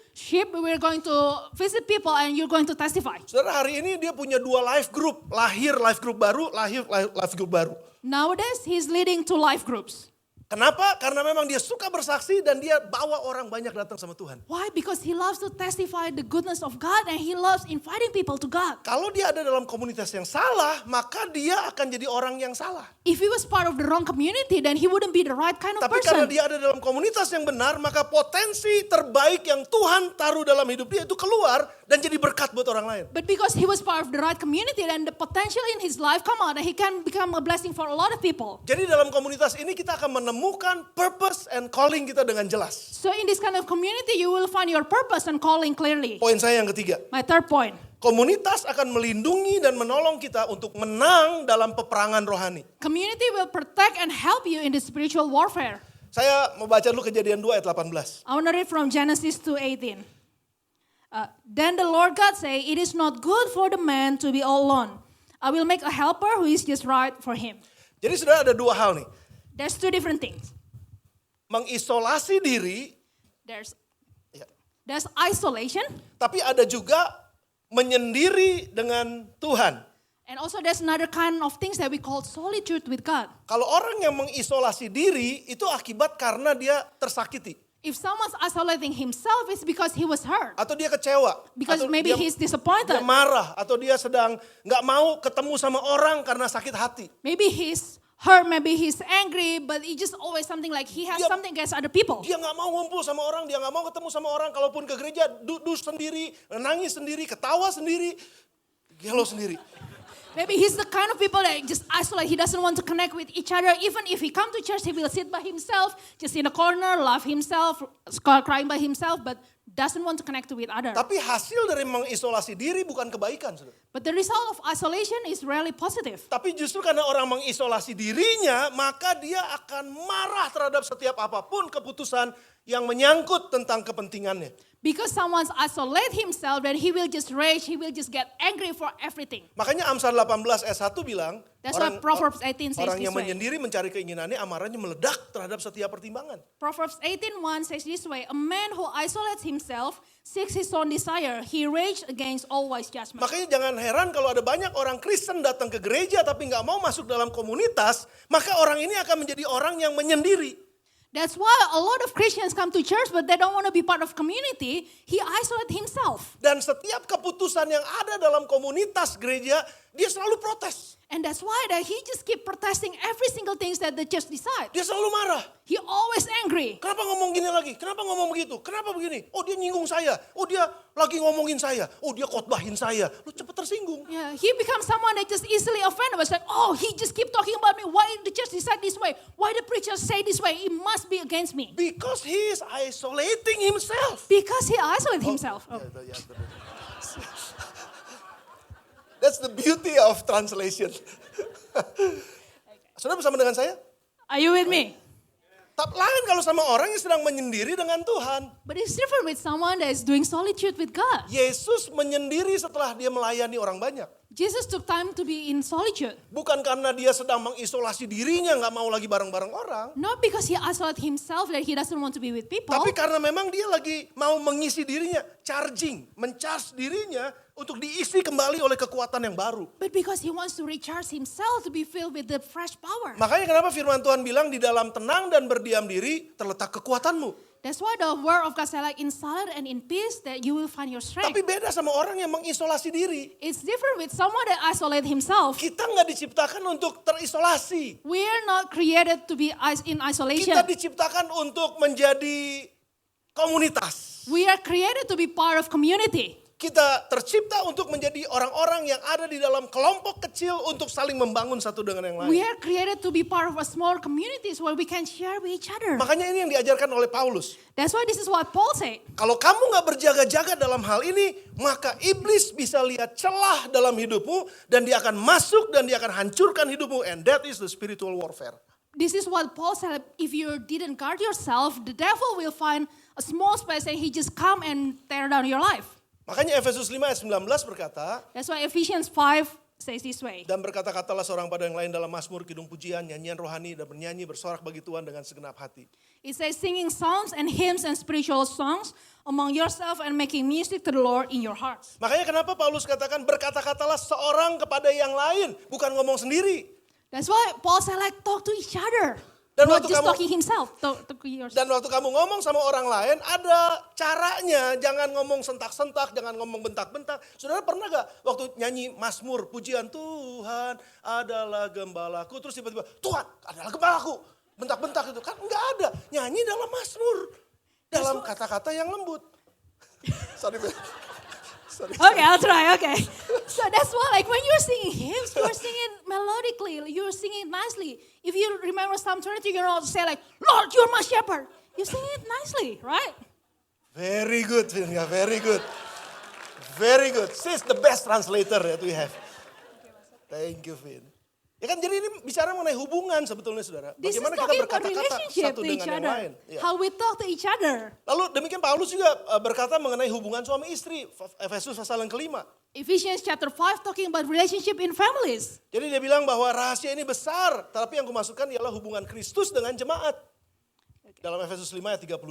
we're going to visit people and you're going to testify. Saudara, hari ini dia punya 2 life group, lahir life group baru, lahir life group baru. Nowadays, he's leading 2 life groups. Kenapa? Karena memang dia suka bersaksi dan dia bawa orang banyak datang sama Tuhan. Why? Because he loves to testify the goodness of God and he loves inviting people to God. Kalau dia ada dalam komunitas yang salah, maka dia akan jadi orang yang salah. If he was part of the wrong community, then he wouldn't be the right kind of Tapi karena person. dia ada dalam komunitas yang benar, maka potensi terbaik yang Tuhan taruh dalam hidup dia itu keluar dan jadi berkat buat orang lain. But because he was part of the right community, then the potential in his life come out and he can become a blessing for a lot of people. Jadi dalam komunitas ini kita akan menemukan purpose and calling kita dengan jelas. So in this kind of community, you will find your purpose and calling clearly. Poin saya yang ketiga. My third point. Komunitas akan melindungi dan menolong kita untuk menang dalam peperangan rohani. Community will protect and help you in the spiritual warfare. Saya mau baca dulu Kejadian 2 ayat 18. I want to read from Genesis 2:18. Then the Lord God say, it is not good for the man to be all alone. I will make a helper who is just right for him. Jadi sudah ada 2 hal nih. There's 2 different things. Mengisolasi diri, There's ya, isolation, tapi ada juga menyendiri dengan Tuhan. and also there's another kind of things that we call solitude with God. Kalau orang yang mengisolasi diri itu akibat karena dia tersakiti. If someone's isolating himself, it's because he was hurt. Atau dia kecewa. Because atau maybe dia, he's disappointed. dia marah. Atau dia sedang gak mau ketemu sama orang karena sakit hati. Maybe he's hurt, maybe he's angry, but it's just always something like he has Dia- something against other people. Dia nggak mau ngumpul sama orang, dia nggak mau ketemu sama orang. Kalaupun ke gereja, duduk sendiri, nangis sendiri, ketawa sendiri, gelo sendiri. Maybe he's the kind of people that just isolate. He doesn't want to connect with each other. Even if he come to church, he will sit by himself, just in a corner, laugh himself, crying by himself, but doesn't want to connect with others. Tapi hasil dari mengisolasi diri bukan kebaikan, saudara. But the result of isolation is rarely positive. Tapi justru karena orang mengisolasi dirinya, maka dia akan marah terhadap setiap apapun keputusan yang menyangkut tentang kepentingannya. Because someone's isolate himself, then he will just rage, he will just get angry for everything. Makanya Amsal 18 ayat 1 bilang, That's why Proverbs 18 says orang this yang way. menyendiri mencari keinginannya, amarahnya meledak terhadap setiap pertimbangan. Proverbs 18:1 says this way, a man who isolates himself seeks his own desire. He rages against all wise judgment. Makanya jangan heran kalau ada banyak orang Kristen datang ke gereja tapi nggak mau masuk dalam komunitas, maka orang ini akan menjadi orang yang menyendiri. That's why a lot of Christians come to church but they don't want to be part of community. He isolates himself. Dan setiap keputusan yang ada dalam komunitas gereja, dia selalu protes. And that's why that he just keep protesting every single thing that the church decide. Dia selalu marah. He always angry. Kenapa ngomong gini lagi? Kenapa ngomong begitu? Kenapa begini? Oh dia nyinggung saya. Oh dia lagi ngomongin saya. Oh dia khotbahin saya. Lu cepet tersinggung. Yeah, he becomes someone that just easily offended. It's like, oh, he just keep talking about me. Why the church decide this way? Why the preacher say this way? It must be against me. Because he is isolating himself. Because he isolates himself. Oh. Ya, That's the beauty of translation. Saudara bersama dengan saya? Are you with me? Tapi lain kalau sama orang yang sedang menyendiri dengan Tuhan. But it's different with someone that is doing solitude with God. Yesus menyendiri setelah dia melayani orang banyak. Jesus took time to be in solitude. Bukan karena dia sedang mengisolasi dirinya, nggak mau lagi bareng-bareng orang. Not because he isolated himself that he doesn't want to be with people. Tapi karena memang dia lagi mau mengisi dirinya, mencharge dirinya untuk diisi kembali oleh kekuatan yang baru. But because he wants to recharge himself to be filled with the fresh power. Makanya kenapa firman Tuhan bilang di dalam tenang dan berdiam diri terletak kekuatanmu. That's why the word of God said like in silence and in peace that you will find your strength. Tapi beda sama orang yang mengisolasi diri. It's different with someone that isolate himself. Kita nggak diciptakan untuk terisolasi. We are not created to be in isolation. Kita diciptakan untuk menjadi komunitas. We are created to be part of community. Kita tercipta untuk menjadi orang-orang yang ada di dalam kelompok kecil untuk saling membangun satu dengan yang We lain. are created to be part of a small communities where we can share with each other. Makanya ini yang diajarkan oleh Paulus. That's why this is what Paul said. Kalau kamu nggak berjaga-jaga dalam hal ini, maka iblis bisa lihat celah dalam hidupmu dan dia akan masuk dan dia akan hancurkan hidupmu. And that is the spiritual warfare. This is what Paul said. If you didn't guard yourself, the devil will find a small space and he just come and tear down your life. Makanya Efesus 5 ayat 19 berkata, That's why Ephesians 5 says this way. dan berkata-katalah seorang pada yang lain dalam mazmur, kidung pujian, nyanyian rohani, dan bernyanyi bersorak bagi Tuhan dengan segenap hati. It says singing songs and hymns and spiritual songs among yourself and making music to the Lord in your hearts. Makanya kenapa Paulus katakan berkata-katalah seorang kepada yang lain, bukan ngomong sendiri. That's why Paul said like talk to each other. Dan Not waktu just kamu- talking himself, talk to yourself. Dan waktu kamu ngomong sama orang lain, ada caranya. Jangan ngomong sentak-sentak, jangan ngomong bentak-bentak. Saudara pernah gak waktu nyanyi mazmur, pujian Tuhan adalah gembalaku. Terus tiba-tiba, Tuhan adalah gembalaku. Bentak-bentak itu kan enggak ada. Nyanyi dalam mazmur. Dalam kata-kata yang lembut. Sorry, Ben. Sorry. Okay, I'll try. Okay. So that's why, like, when you're singing hymns, you're singing melodically, you're singing nicely. If you remember Psalm 22, you're not say like, Lord, you're my shepherd. You sing it nicely, right? Very good, Vin. Yeah, very good. Very good. She's the best translator that we have. Thank you, Vin. Ya kan jadi ini bicara mengenai hubungan sebetulnya saudara. This is Bagaimana kita talking about berkata-kata relationship satu to dengan each yang other. lain. Ya. How we talk to each other. Lalu demikian Paulus juga berkata mengenai hubungan suami istri. Efesus pasal yang kelima. Ephesians chapter 5 talking about relationship in families. Jadi dia bilang bahwa rahasia ini besar. Tapi yang kumasukkan ialah hubungan Kristus dengan jemaat. Dalam Efesus 5 ayat 32.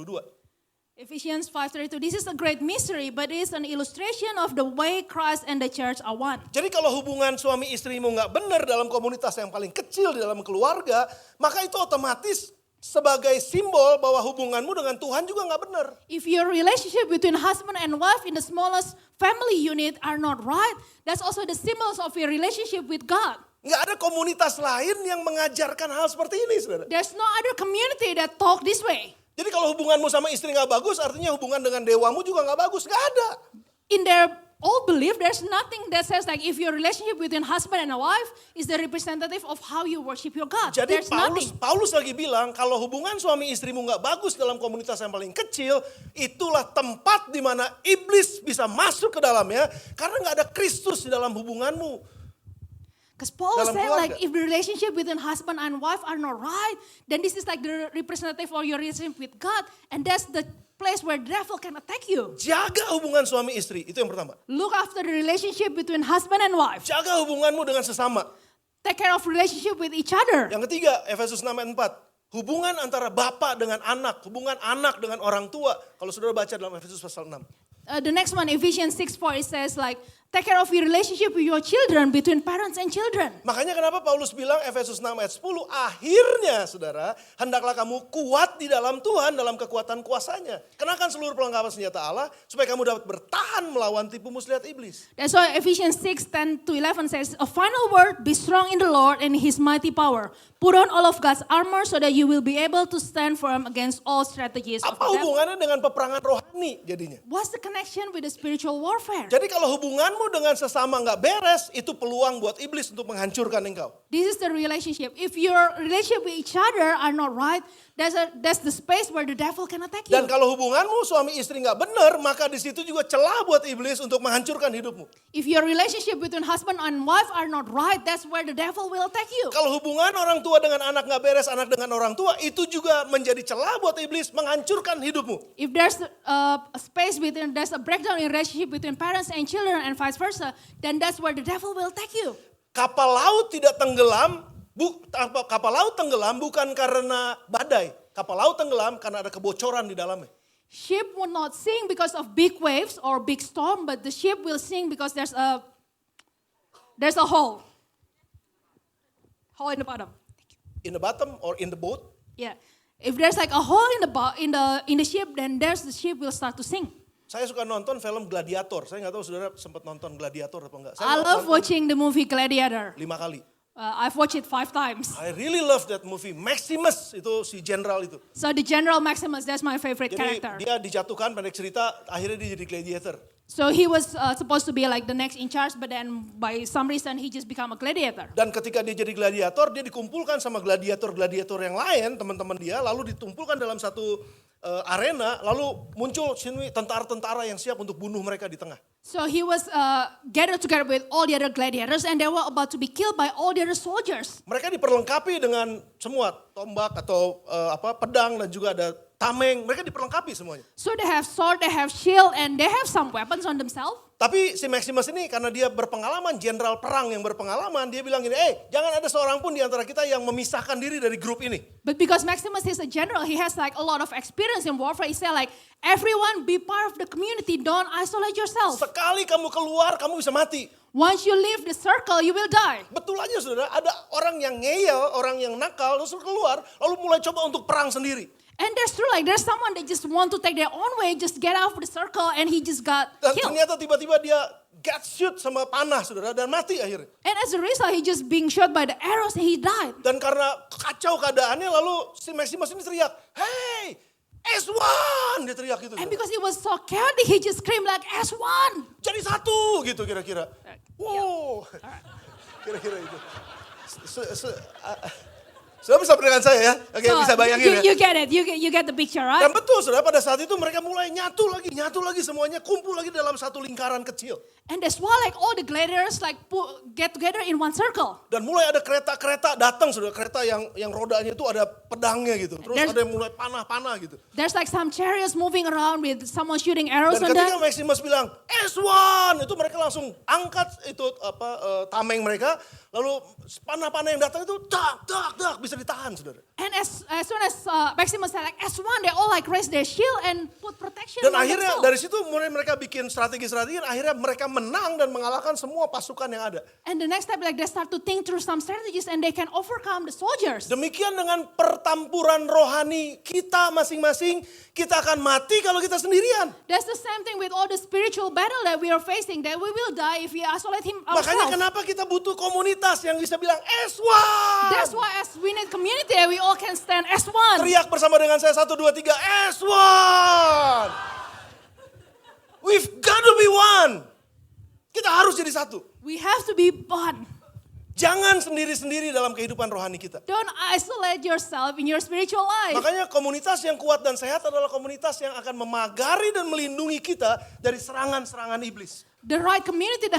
Ephesians 5:32. This is a great mystery, but it is an illustration of the way Christ and the church are one. Jadi kalau hubungan suami istrimu nggak benar dalam komunitas yang paling kecil di dalam keluarga, maka itu otomatis sebagai simbol bahwa hubunganmu dengan Tuhan juga nggak benar. If your relationship between husband and wife in the smallest family unit are not right, that's also the symbols of your relationship with God. Nggak ada komunitas lain yang mengajarkan hal seperti ini, saudara. There's no other community that talk this way. Jadi kalau hubunganmu sama istri nggak bagus, artinya hubungan dengan dewamu juga nggak bagus. Nggak ada. In their all belief, there's nothing that says like if your relationship between husband and a wife is the representative of how you worship your God. Jadi There's nothing. Paulus lagi bilang kalau hubungan suami istrimu nggak bagus dalam komunitas yang paling kecil, itulah tempat di mana iblis bisa masuk ke dalamnya karena nggak ada Kristus di dalam hubunganmu. Because Paul Dalam said like keluarga. if the relationship between husband and wife are not right, then this is like the representative of your relationship with God, and that's the place where the devil can attack you. Jaga hubungan suami istri, itu yang pertama. Look after the relationship between husband and wife. Jaga hubunganmu dengan sesama. Take care of relationship with each other. Yang ketiga, Efesus 6 ayat 4. Hubungan antara bapak dengan anak, hubungan anak dengan orang tua. Kalau saudara baca dalam Efesus pasal 6. The next one, Ephesians 6:4, it says like, take care of your relationship with your children, between parents and children. Makanya kenapa Paulus bilang Efesus 6 ayat 10, akhirnya saudara, hendaklah kamu kuat di dalam Tuhan, dalam kekuatan kuasanya. Kenakan seluruh perlengkapan senjata Allah, supaya kamu dapat bertahan melawan tipu muslihat iblis. That's why Ephesians 6:10-11 says, a final word, be strong in the Lord and his mighty power. Put on all of God's armor so that you will be able to stand firm against all strategies of Apa the devil. hubungannya dengan peperangan rohani jadinya? What's the connection with the spiritual warfare? Jadi kalau hubunganmu dengan sesama nggak beres, itu peluang buat iblis untuk menghancurkan engkau. This is the relationship. If your relationship with each other are not right, that's the space where the devil can attack you. Dan kalau hubunganmu suami istri nggak benar, maka di situ juga celah buat iblis untuk menghancurkan hidupmu. If your relationship between husband and wife are not right, that's where the devil will attack you. Kalau hubungan orang tua dengan anak nggak beres, anak dengan orang tua, itu juga menjadi celah buat iblis menghancurkan hidupmu. If there's a space between, there's a breakdown in relationship between parents and children and vice versa, then that's where the devil will attack you. Kapal laut tidak tenggelam, kapal laut tenggelam bukan karena badai. Kapal laut tenggelam karena ada kebocoran di dalamnya. Ship will not sink because of big waves or big storm, but the ship will sink because there's a hole in the bottom. In the bottom or in the boat. Yeah, if there's like a hole in the ship, then the ship will start to sink. Saya suka nonton film Gladiator. Saya nggak tahu saudara sempat nonton Gladiator apa enggak. I love watching the movie Gladiator. 5 kali. I've watched it 5 times. I really love that movie. Maximus itu si jenderal itu. So the General Maximus, that's my favorite Jadi character. dia dijatuhkan, pendek cerita, akhirnya dia jadi gladiator. So he was supposed to be like the next in charge, but then by some reason he just become a gladiator. Dan ketika dia jadi gladiator, dia dikumpulkan sama gladiator-gladiator yang lain, teman-teman dia, lalu ditumpulkan dalam satu arena, lalu muncul sini tentara-tentara yang siap untuk bunuh mereka di tengah. So he was gathered together with all the other gladiators, and they were about to be killed by all the other soldiers. Mereka diperlengkapi dengan semua tombak atau pedang dan juga ada tameng. Mereka diperlengkapi semuanya. So they have sword, they have shield, and they have some weapons on themselves. Tapi si Maximus ini karena dia berpengalaman, jenderal perang yang berpengalaman, dia bilang gini, jangan ada seorang pun di antara kita yang memisahkan diri dari grup ini. But because Maximus is a general, he has like a lot of experience in warfare. He said like, everyone be part of the community, don't isolate yourself. Sekali kamu keluar, kamu bisa mati. Once you leave the circle, you will die. Betul aja saudara, ada orang yang ngeyel, orang yang nakal, terus keluar, lalu mulai coba untuk perang sendiri. And that's true, like there's someone that just want to take their own way, just get out of the circle, and he just got Dan killed. ternyata tiba-tiba dia get shoot sama panah saudara, dan mati akhirnya. And as a result, he just being shot by the arrows and he died. Dan karena kacau keadaannya, lalu si Maximus ini teriak, hey, S1, dia teriak gitu. And saudara. because he was so chaotic, he just screamed like S1. Jadi satu gitu kira-kira. Wow, kira-kira itu. Sudah bisa dengan saya ya? Oke, So, bisa bayangin ya. you get it, you get the picture, right? Dan betul saudara, pada saat itu mereka mulai nyatu lagi semuanya kumpul lagi dalam satu lingkaran kecil. And that's why like all the gladiators like get together in one circle. Dan mulai ada kereta-kereta datang saudara, kereta yang rodanya itu ada pedangnya gitu. Terus ada yang mulai panah-panah gitu. There's like some chariots moving around with someone shooting arrows Dan on ketika them. Maximus bilang S1, itu mereka langsung angkat itu tameng mereka. Lalu panah-panah yang datang itu dak bisa bisa ditahan, saudara. And as soon as Maximus said, like, as one, they all like raise their shield and put protection Dan on akhirnya themselves. dari situ mulai mereka bikin strategi-strategi, akhirnya mereka menang dan mengalahkan semua pasukan yang ada. And the next step, like they start to think through some strategies and they can overcome the soldiers. Demikian dengan pertempuran rohani kita masing-masing, kita akan mati kalau kita sendirian. That's the same thing with all the spiritual battle that we are facing, that we will die if we isolate him Makanya ourselves. kenapa kita butuh komunitas yang bisa bilang S1. That's why as we need community, that we all can stand as one. Teriak bersama dengan saya 1, 2, 3 S1. We've got to be one. Kita harus jadi satu. We have to be one. Jangan sendiri-sendiri dalam kehidupan rohani kita. Don't isolate yourself in your spiritual life. Makanya komunitas yang kuat dan sehat adalah komunitas yang akan memagari dan melindungi kita dari serangan-serangan iblis. The right community, the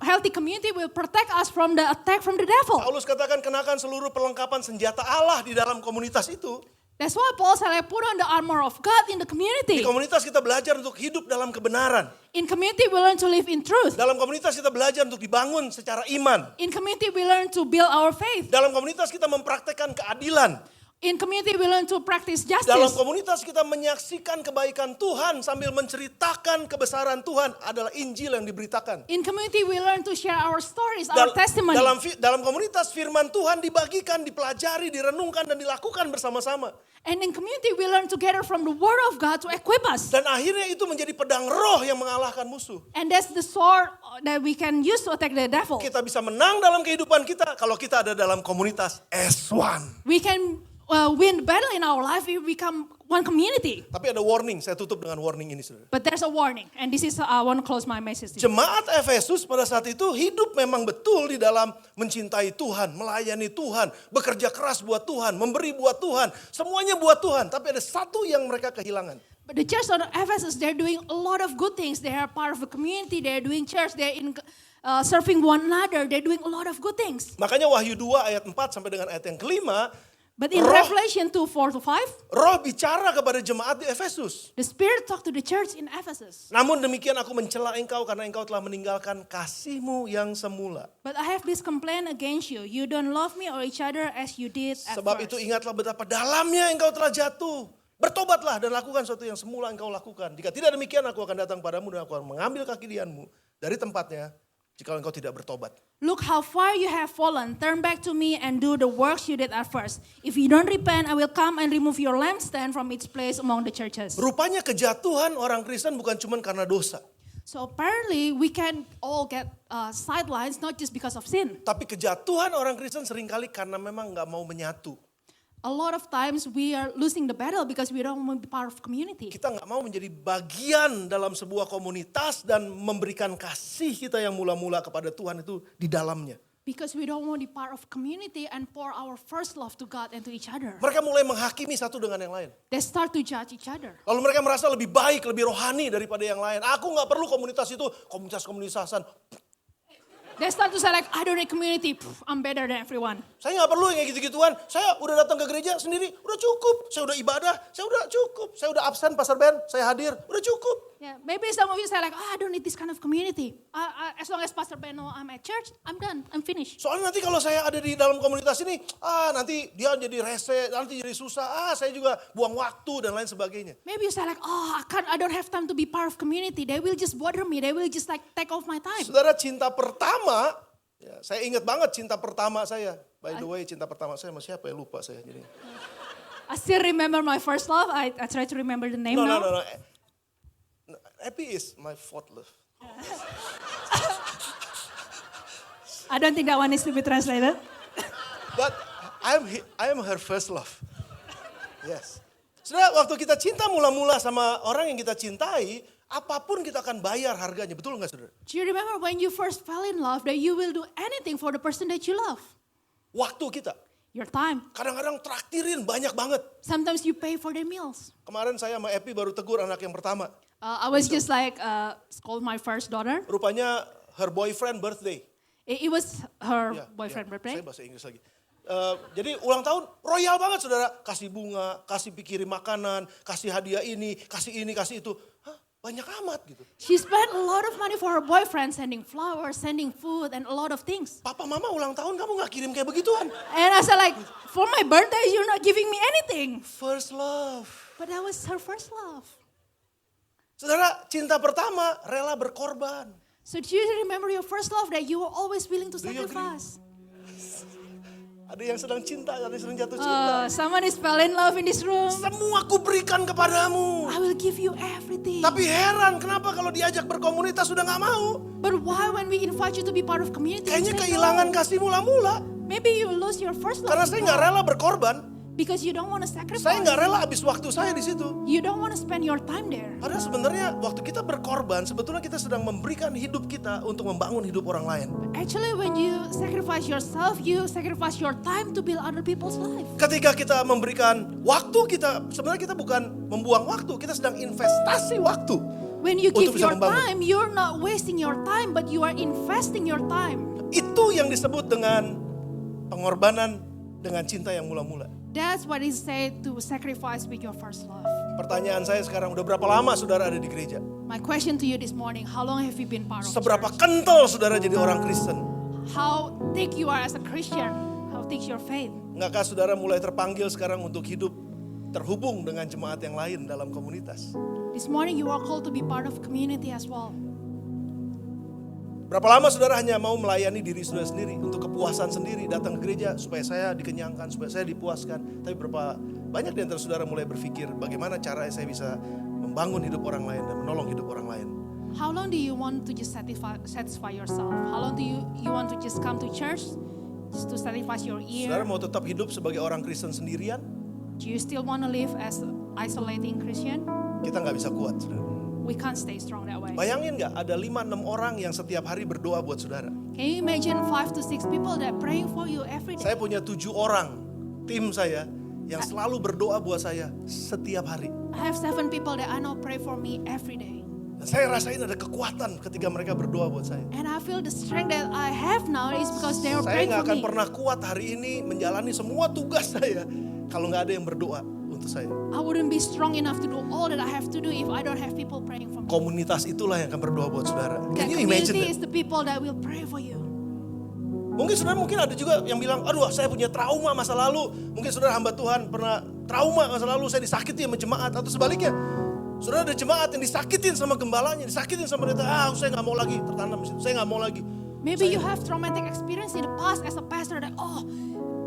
healthy community will protect us from the attack from the devil. Paulus katakan kenakan seluruh perlengkapan senjata Allah di dalam komunitas itu. That's why Paul said, I put on the armor of God in the Di community. komunitas kita belajar untuk hidup dalam kebenaran. In community, we learn to live in truth. Dalam komunitas kita belajar untuk dibangun secara iman. In community, we learn to build our faith. Dalam komunitas kita mempraktekkan keadilan. In community, we learn to practice Dalam justice. komunitas kita menyaksikan kebaikan Tuhan sambil menceritakan kebesaran Tuhan adalah Injil yang diberitakan. In community, we learn to share our stories, our testimony. Dalam komunitas firman Tuhan dibagikan, dipelajari, direnungkan dan dilakukan bersama-sama. And in community, we learn together from the Word of God to equip us. Dan akhirnya itu menjadi pedang roh yang mengalahkan musuh. And that's the sword that we can use to attack the devil. Kita bisa menang dalam kehidupan kita kalau kita ada dalam komunitas S1. We can win battle in our life if we become one community. Tapi ada warning, saya tutup dengan warning ini, saudara. But there's a warning, and this is I want to close my message. Jemaat Efesus pada saat itu hidup memang betul di dalam mencintai Tuhan, melayani Tuhan, bekerja keras buat Tuhan, memberi buat Tuhan, semuanya buat Tuhan. Tapi ada satu yang mereka kehilangan. But the church of Ephesus, they're doing a lot of good things. They are part of a community. They're doing church. They're in serving one another. They're doing a lot of good things. Makanya Wahyu 2 ayat 4 sampai dengan ayat yang kelima, But in Revelation 2:4-5, Roh bicara kepada jemaat di Efesus. the Spirit talked to the church in Ephesus. Namun demikian aku mencela engkau karena engkau telah meninggalkan kasihmu yang semula. But I have this complaint against you. You don't love me or each other as you did at Sebab first. itu ingatlah betapa dalamnya engkau telah jatuh. Bertobatlah dan lakukan sesuatu yang semula engkau lakukan. Jika tidak demikian aku akan datang padamu dan aku akan mengambil kaki dianmu dari tempatnya jika engkau tidak bertobat. Look how far you have fallen. Turn back to me and do the works you did at first. If you don't repent, I will come and remove your lampstand from its place among the churches. Rupanya kejatuhan orang Kristen bukan cuma karena dosa. So apparently we can all get sidelines not just because of sin. Tapi kejatuhan orang Kristen seringkali karena memang gak mau menyatu. A lot of times we are losing the battle because we don't want to be part of community. Kita gak mau menjadi bagian dalam sebuah komunitas dan memberikan kasih kita yang mula-mula kepada Tuhan itu di dalamnya. Because we don't want to be part of community and pour our first love to God and to each other. Mereka mulai menghakimi satu dengan yang lain. They start to judge each other. Lalu mereka merasa lebih baik, lebih rohani daripada yang lain. Aku gak perlu komunitas itu, komunitas-komunitasan. They start to say like, I don't need community. I'm better than everyone. Saya gak perlu yang kayak gitu-gituan. Saya udah datang ke gereja sendiri, udah cukup. Saya udah ibadah, saya udah cukup. Saya udah absen pasar band, saya hadir, udah cukup. Yeah, maybe some of you say like, I don't need this kind of community. As long as Pastor Ben know I'm at church, I'm done. I'm finished. Soalnya nanti kalau saya ada di dalam komunitas ini, nanti dia jadi rese, nanti jadi susah. Saya juga buang waktu dan lain sebagainya. Maybe you say like, I don't have time to be part of community. They will just bother me. They will just like take off my time. Saudara, cinta pertama, ya, saya ingat banget cinta pertama saya. By the way, cinta pertama saya sama siapa ya, lupa saya. Jadi. I still remember my first love. I try to remember the name now. No. Happy is my fourth love. I don't think that one needs to be translated. But I am her first love. Yes. Saudara, waktu kita cinta mula-mula sama orang yang kita cintai, apapun kita akan bayar harganya. Betul nggak, saudara? Do you remember when you first fell in love that you will do anything for the person that you love? Waktu kita. Your time. Kadang-kadang traktirin banyak banget. Sometimes you pay for their meals. Kemarin saya sama Epi baru tegur anak yang pertama. I was just like, called my first daughter. Rupanya her boyfriend birthday. It was her Ya, boyfriend ya, birthday. Saya bahasa Inggris lagi. Jadi ulang tahun royal banget, saudara. Kasih bunga, kasih pikirin makanan, kasih hadiah ini, kasih itu. Hah? banyak amat gitu. She spent a lot of money for her boyfriend, sending flowers, sending food, and a lot of things. Papa mama ulang tahun kamu gak kirim kayak begituan. And I said like, for my birthday, you're not giving me anything. First love. But that was her first love. Saudara, cinta pertama rela berkorban. So do you remember your first love that you were always willing to Do you agree? sacrifice? Ada yang sedang cinta, ada yang sedang jatuh cinta. Someone is fell in love in this room. Semua aku berikan kepadamu. I will give you everything. Tapi heran kenapa kalau diajak berkomunitas sudah gak mau. But why when we invite you to be part of community? you Kayaknya say kehilangan no? kasih mula-mula. Maybe you lose your first love. Karena saya gak rela berkorban. Because you don't want to sacrifice. Saya gak rela habis waktu saya di situ. You don't want to spend your time there. Padahal sebenarnya waktu kita berkorban, sebetulnya kita sedang memberikan hidup kita untuk membangun hidup orang lain. Actually, when you sacrifice yourself, you sacrifice your time to build other people's life. Ketika kita memberikan waktu kita, sebenarnya kita bukan membuang waktu, kita sedang investasi waktu. When you Untuk give bisa your membangun. time, you're not wasting your time, but you are investing your time. Itu yang disebut dengan pengorbanan dengan cinta yang mula-mula. That's what it said to sacrifice with your first love. Pertanyaan saya sekarang, udah berapa lama saudara ada di gereja? My question to you this morning, how long have you been part of Seberapa church? kental saudara jadi orang Kristen? How thick you are as a Christian? How thick your faith? Enggakah saudara mulai terpanggil sekarang untuk hidup terhubung dengan jemaat yang lain dalam komunitas? This morning you are called to be part of community as well. Berapa lama saudara hanya mau melayani diri saudara sendiri untuk kepuasan sendiri, datang ke gereja supaya saya dikenyangkan, supaya saya dipuaskan. Tapi berapa banyak di antara saudara mulai berpikir bagaimana cara saya bisa membangun hidup orang lain dan menolong hidup orang lain? How long do you want to just satisfy yourself? How long do you want to just come to church just to satisfy your Saudara ear? mau tetap hidup sebagai orang Kristen sendirian? Do you still want to live as isolating Christian? Kita nggak bisa kuat, saudara. We can't stay strong that way. Bayangin nggak ada 5-6 orang yang setiap hari berdoa buat saudara. Can you imagine 5 to 6 people that praying for you every day? Saya punya 7 orang tim saya yang selalu berdoa buat saya setiap hari. I have 7 people that I know pray for me every day. Dan saya rasain ada kekuatan ketika mereka berdoa buat saya. And I feel the strength that I have now is because they are Saya praying nggak for akan me. pernah kuat hari ini menjalani semua tugas saya kalau nggak ada yang berdoa untuk saya. I wouldn't be strong enough to do all that I have to do if I don't have people praying for me. Komunitas itulah yang akan berdoa buat saudara. That Can you imagine community that? is the people that will pray for you. Mungkin saudara ada juga yang bilang, aduh saya punya trauma masa lalu. Mungkin saudara hamba Tuhan pernah trauma masa lalu, saya disakiti sama jemaat. Atau sebaliknya, saudara ada jemaat yang disakitin sama gembalanya, disakitin sama dia. Saya nggak mau lagi tertanam di situ, saya nggak mau lagi. Maybe you have traumatic experience in the past as a pastor that,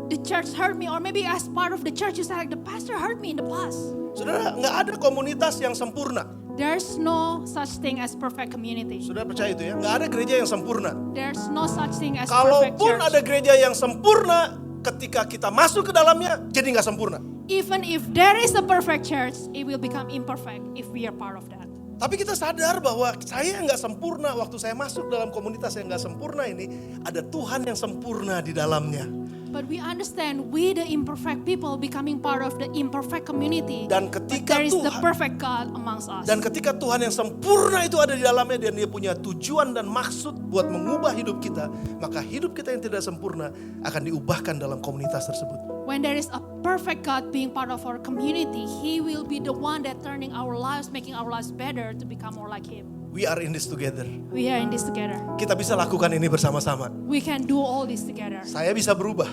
the church hurt me. Or maybe as part of the church you said like, the pastor hurt me in the past. Saudara, nggak ada komunitas yang sempurna. There's no such thing as perfect community. Saudara percaya itu ya? Nggak ada gereja yang sempurna. There's no such thing as perfect Kalaupun church. ada gereja yang sempurna, ketika kita masuk ke dalamnya, jadi nggak sempurna. Even if there is a perfect church, it will become imperfect if we are part of that. Tapi kita sadar bahwa saya nggak sempurna waktu saya masuk dalam komunitas yang nggak sempurna ini, ada Tuhan yang sempurna di dalamnya. But we understand we the imperfect people becoming part of the imperfect community. Dan But ketika there is the Tuhan perfect God amongst us. Dan ketika Tuhan yang sempurna itu ada di dalamnya dan dia punya tujuan dan maksud buat mengubah hidup kita, maka hidup kita yang tidak sempurna akan diubahkan dalam komunitas tersebut. When there is a perfect God being part of our community, He will be the one that turning our lives, making our lives better to become more like Him. We are in this together. We are in this together. Kita bisa lakukan ini bersama-sama. We can do all this together. Saya bisa berubah,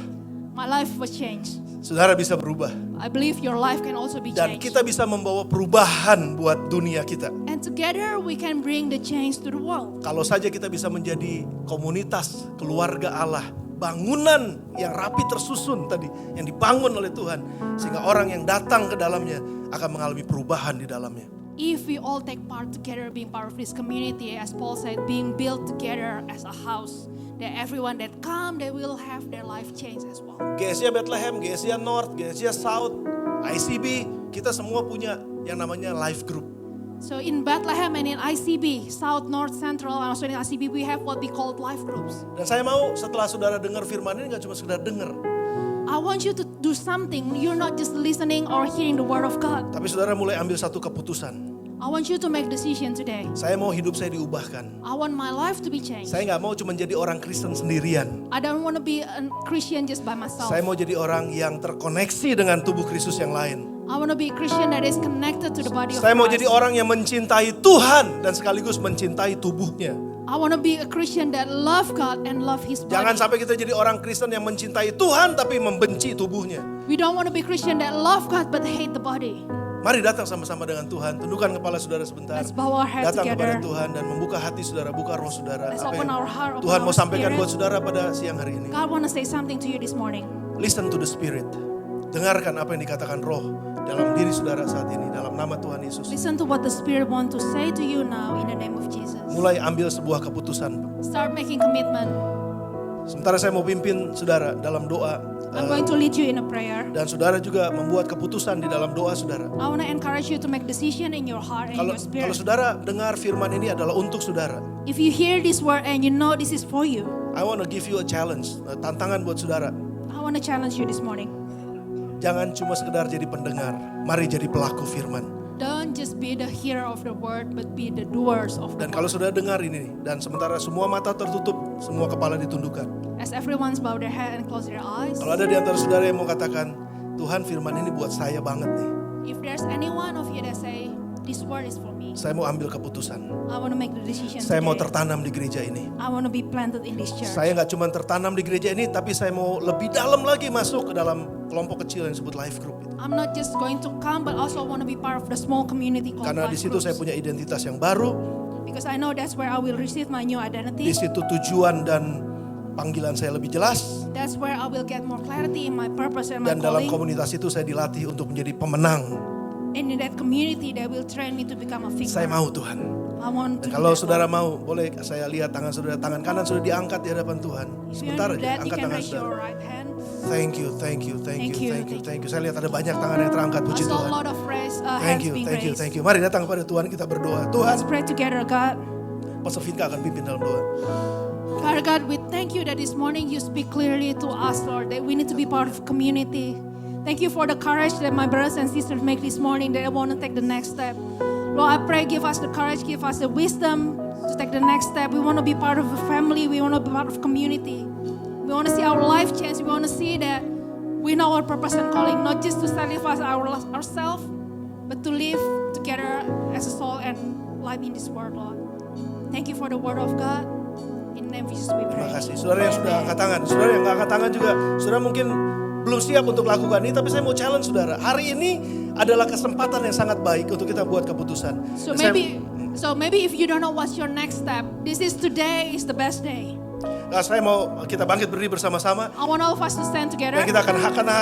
My life was changed. saudara bisa berubah. I believe your life can also be Dan changed. kita bisa membawa perubahan buat dunia kita. And together we can bring the change to the world. Kalau saja kita bisa menjadi komunitas keluarga Allah, bangunan yang rapi tersusun tadi, yang dibangun oleh Tuhan, sehingga orang yang datang ke dalamnya akan mengalami perubahan di dalamnya. If we all take part together being part of this community, as Paul said, being built together as a house, that everyone that come, they will have their life changed as well. GSIA Bethlehem, GSIA North, GSIA South, ICB, kita semua punya yang namanya life group. So in Bethlehem and in ICB, South, North, Central, and also in ICB, we have what we call life groups. Dan saya mau setelah saudara dengar firman ini gak cuma sekedar dengar, I want you to do something. You're not just listening or hearing the word of God. tapi saudara mulai ambil satu keputusan. I want you to make decision today. Saya mau hidup saya diubahkan. I want my life to be changed. Saya gak mau cuma jadi orang Kristen sendirian. I don't want to be a Christian just by myself. Saya mau jadi orang yang terkoneksi dengan tubuh Kristus yang lain. I want to be a Christian that is connected to the body of Saya mau jadi Christ. orang yang mencintai Tuhan dan sekaligus mencintai tubuhnya. I want to be a Christian that love God and love His body. Jangan sampai kita jadi orang Kristen yang mencintai Tuhan tapi membenci tubuhnya. We don't want to be Christian that love God but hate the body. Mari datang sama-sama dengan Tuhan. Tundukkan kepala saudara sebentar. Let's bow our heads Datang kepada together. Tuhan dan membuka hati saudara, buka roh saudara. Let's Apa open yang our heart, open Tuhan our mau sampaikan spirit. buat saudara pada siang hari ini. God want to say something to you this morning. Listen to the Spirit. Dengarkan apa yang dikatakan roh dalam diri saudara saat ini. Dalam nama Tuhan Yesus. Listen to what the Spirit want to say to you now in the name of Jesus. Mulai ambil sebuah keputusan. Start making commitment. Sementara saya mau pimpin saudara dalam doa. I'm going to lead you in a prayer. Dan saudara juga membuat keputusan di dalam doa saudara. I want to encourage you to make decision in your heart and Kalau your spirit. kalau saudara dengar firman ini adalah untuk saudara. If you hear this word and you know this is for you, I want to give you a challenge, tantangan buat saudara. I want to challenge you this morning. Jangan cuma sekedar jadi pendengar, mari jadi pelaku firman. Don't just be the hearer of the word, but be the doers of the Dan kalau word. saudara dengar ini, dan sementara semua mata tertutup, semua kepala ditundukkan. As everyone's bow their head and close their eyes. Kalau ada di antara saudara yang mau katakan, Tuhan firman ini buat saya banget nih. If there's any one of you that say, this word is for me, Saya mau ambil keputusan. I want to make the decision Saya mau today. tertanam di gereja ini. I want to be planted in this church. Saya nggak cuma tertanam di gereja ini, tapi saya mau lebih dalam lagi masuk ke dalam kelompok kecil yang disebut life group itu. I'm not just going to come, but also want to be part of the small community called Karena di life situ saya groups. punya identitas yang baru. Because I know that's where I will receive my new Di identity. situ tujuan dan panggilan saya lebih jelas. That's where I will get more clarity in my purpose and my Dan dalam calling. komunitas itu saya dilatih untuk menjadi pemenang. And in that community, they will train me to become a victor. Saya mau Tuhan. I want to Dan do kalau that, saudara Lord. mau, boleh saya lihat tangan saudara, tangan kanan sudah diangkat di hadapan Tuhan. If you Sebentar want to do aja, that, you angkat can tangan raise your saudara. right hand. Thank you, thank you, thank Thank you, you, thank you, thank thank you. Saya lihat ada banyak tangan yang terangkat, I puji saw a Tuhan. lot of Thank hands you, being thank you, raised. thank you. Mari datang kepada Tuhan, kita berdoa. Tuhan, Let's pray together, God. Pastor Vinka akan pimpin dalam doa. Father God, we thank you that this morning you speak clearly to us, Lord, that we need to be part of community. Thank you for the courage that my brothers and sisters make this morning, that I want to take the next step. Lord, I pray, give us the courage, give us the wisdom to take the next step. We want to be part of a family. We want to be part of community. We want to see our life change. We want to see that we know our purpose and calling, not just to sacrifice ourselves, but to live together as a soul and light in this world, Lord. Thank you for the word of God. In the name of Jesus we pray. Terima kasih. Saudara yang sudah angkat tangan, saudara yang nggak angkat tangan juga, saudara mungkin belum siap untuk lakukan ini, tapi saya mau challenge saudara. Hari ini adalah kesempatan yang sangat baik untuk kita buat keputusan. So Dan maybe if you don't know what's your next step, today is the best day. saya mau kita bangkit berdiri bersama-sama. I want all of us to stand together. Dan kita akan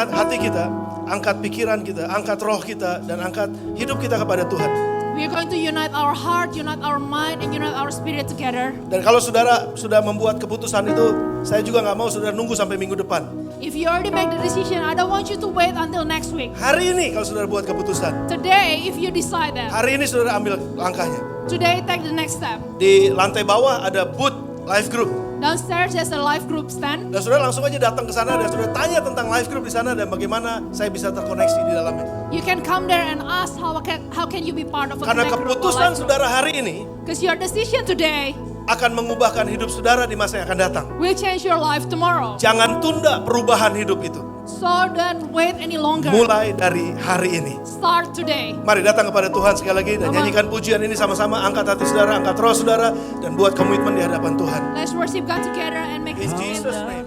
hati kita, angkat pikiran kita, angkat roh kita, dan angkat hidup kita kepada Tuhan. We are going to unite our heart, unite our mind, and unite our spirit together. Dan kalau saudara sudah membuat keputusan itu, saya juga nggak mau saudara nunggu sampai minggu depan. If you already make the decision, I don't want you to wait until next week. Hari ini kalau saudara buat keputusan, Today, if you decide that, hari ini saudara ambil langkahnya. today take the next step. Di lantai bawah ada booth life group. Downstairs there's a life group stand. Dan saudara langsung aja datang ke sana dan saudara tanya tentang life group di sana dan bagaimana saya bisa terkoneksi di dalamnya. You can come there and ask how can you be part of a Karena connect group or keputusan life group. saudara hari ini Because your decision today akan mengubahkan hidup saudara di masa yang akan datang. will change your life tomorrow. Jangan tunda perubahan hidup itu. So don't wait any longer. Mulai dari hari ini. Start today. Mari datang kepada Tuhan sekali lagi dan nyanyikan pujian ini sama-sama. Angkat hati saudara, angkat roh saudara, dan buat komitmen di hadapan Tuhan. Let's worship God together and make In His Jesus' name.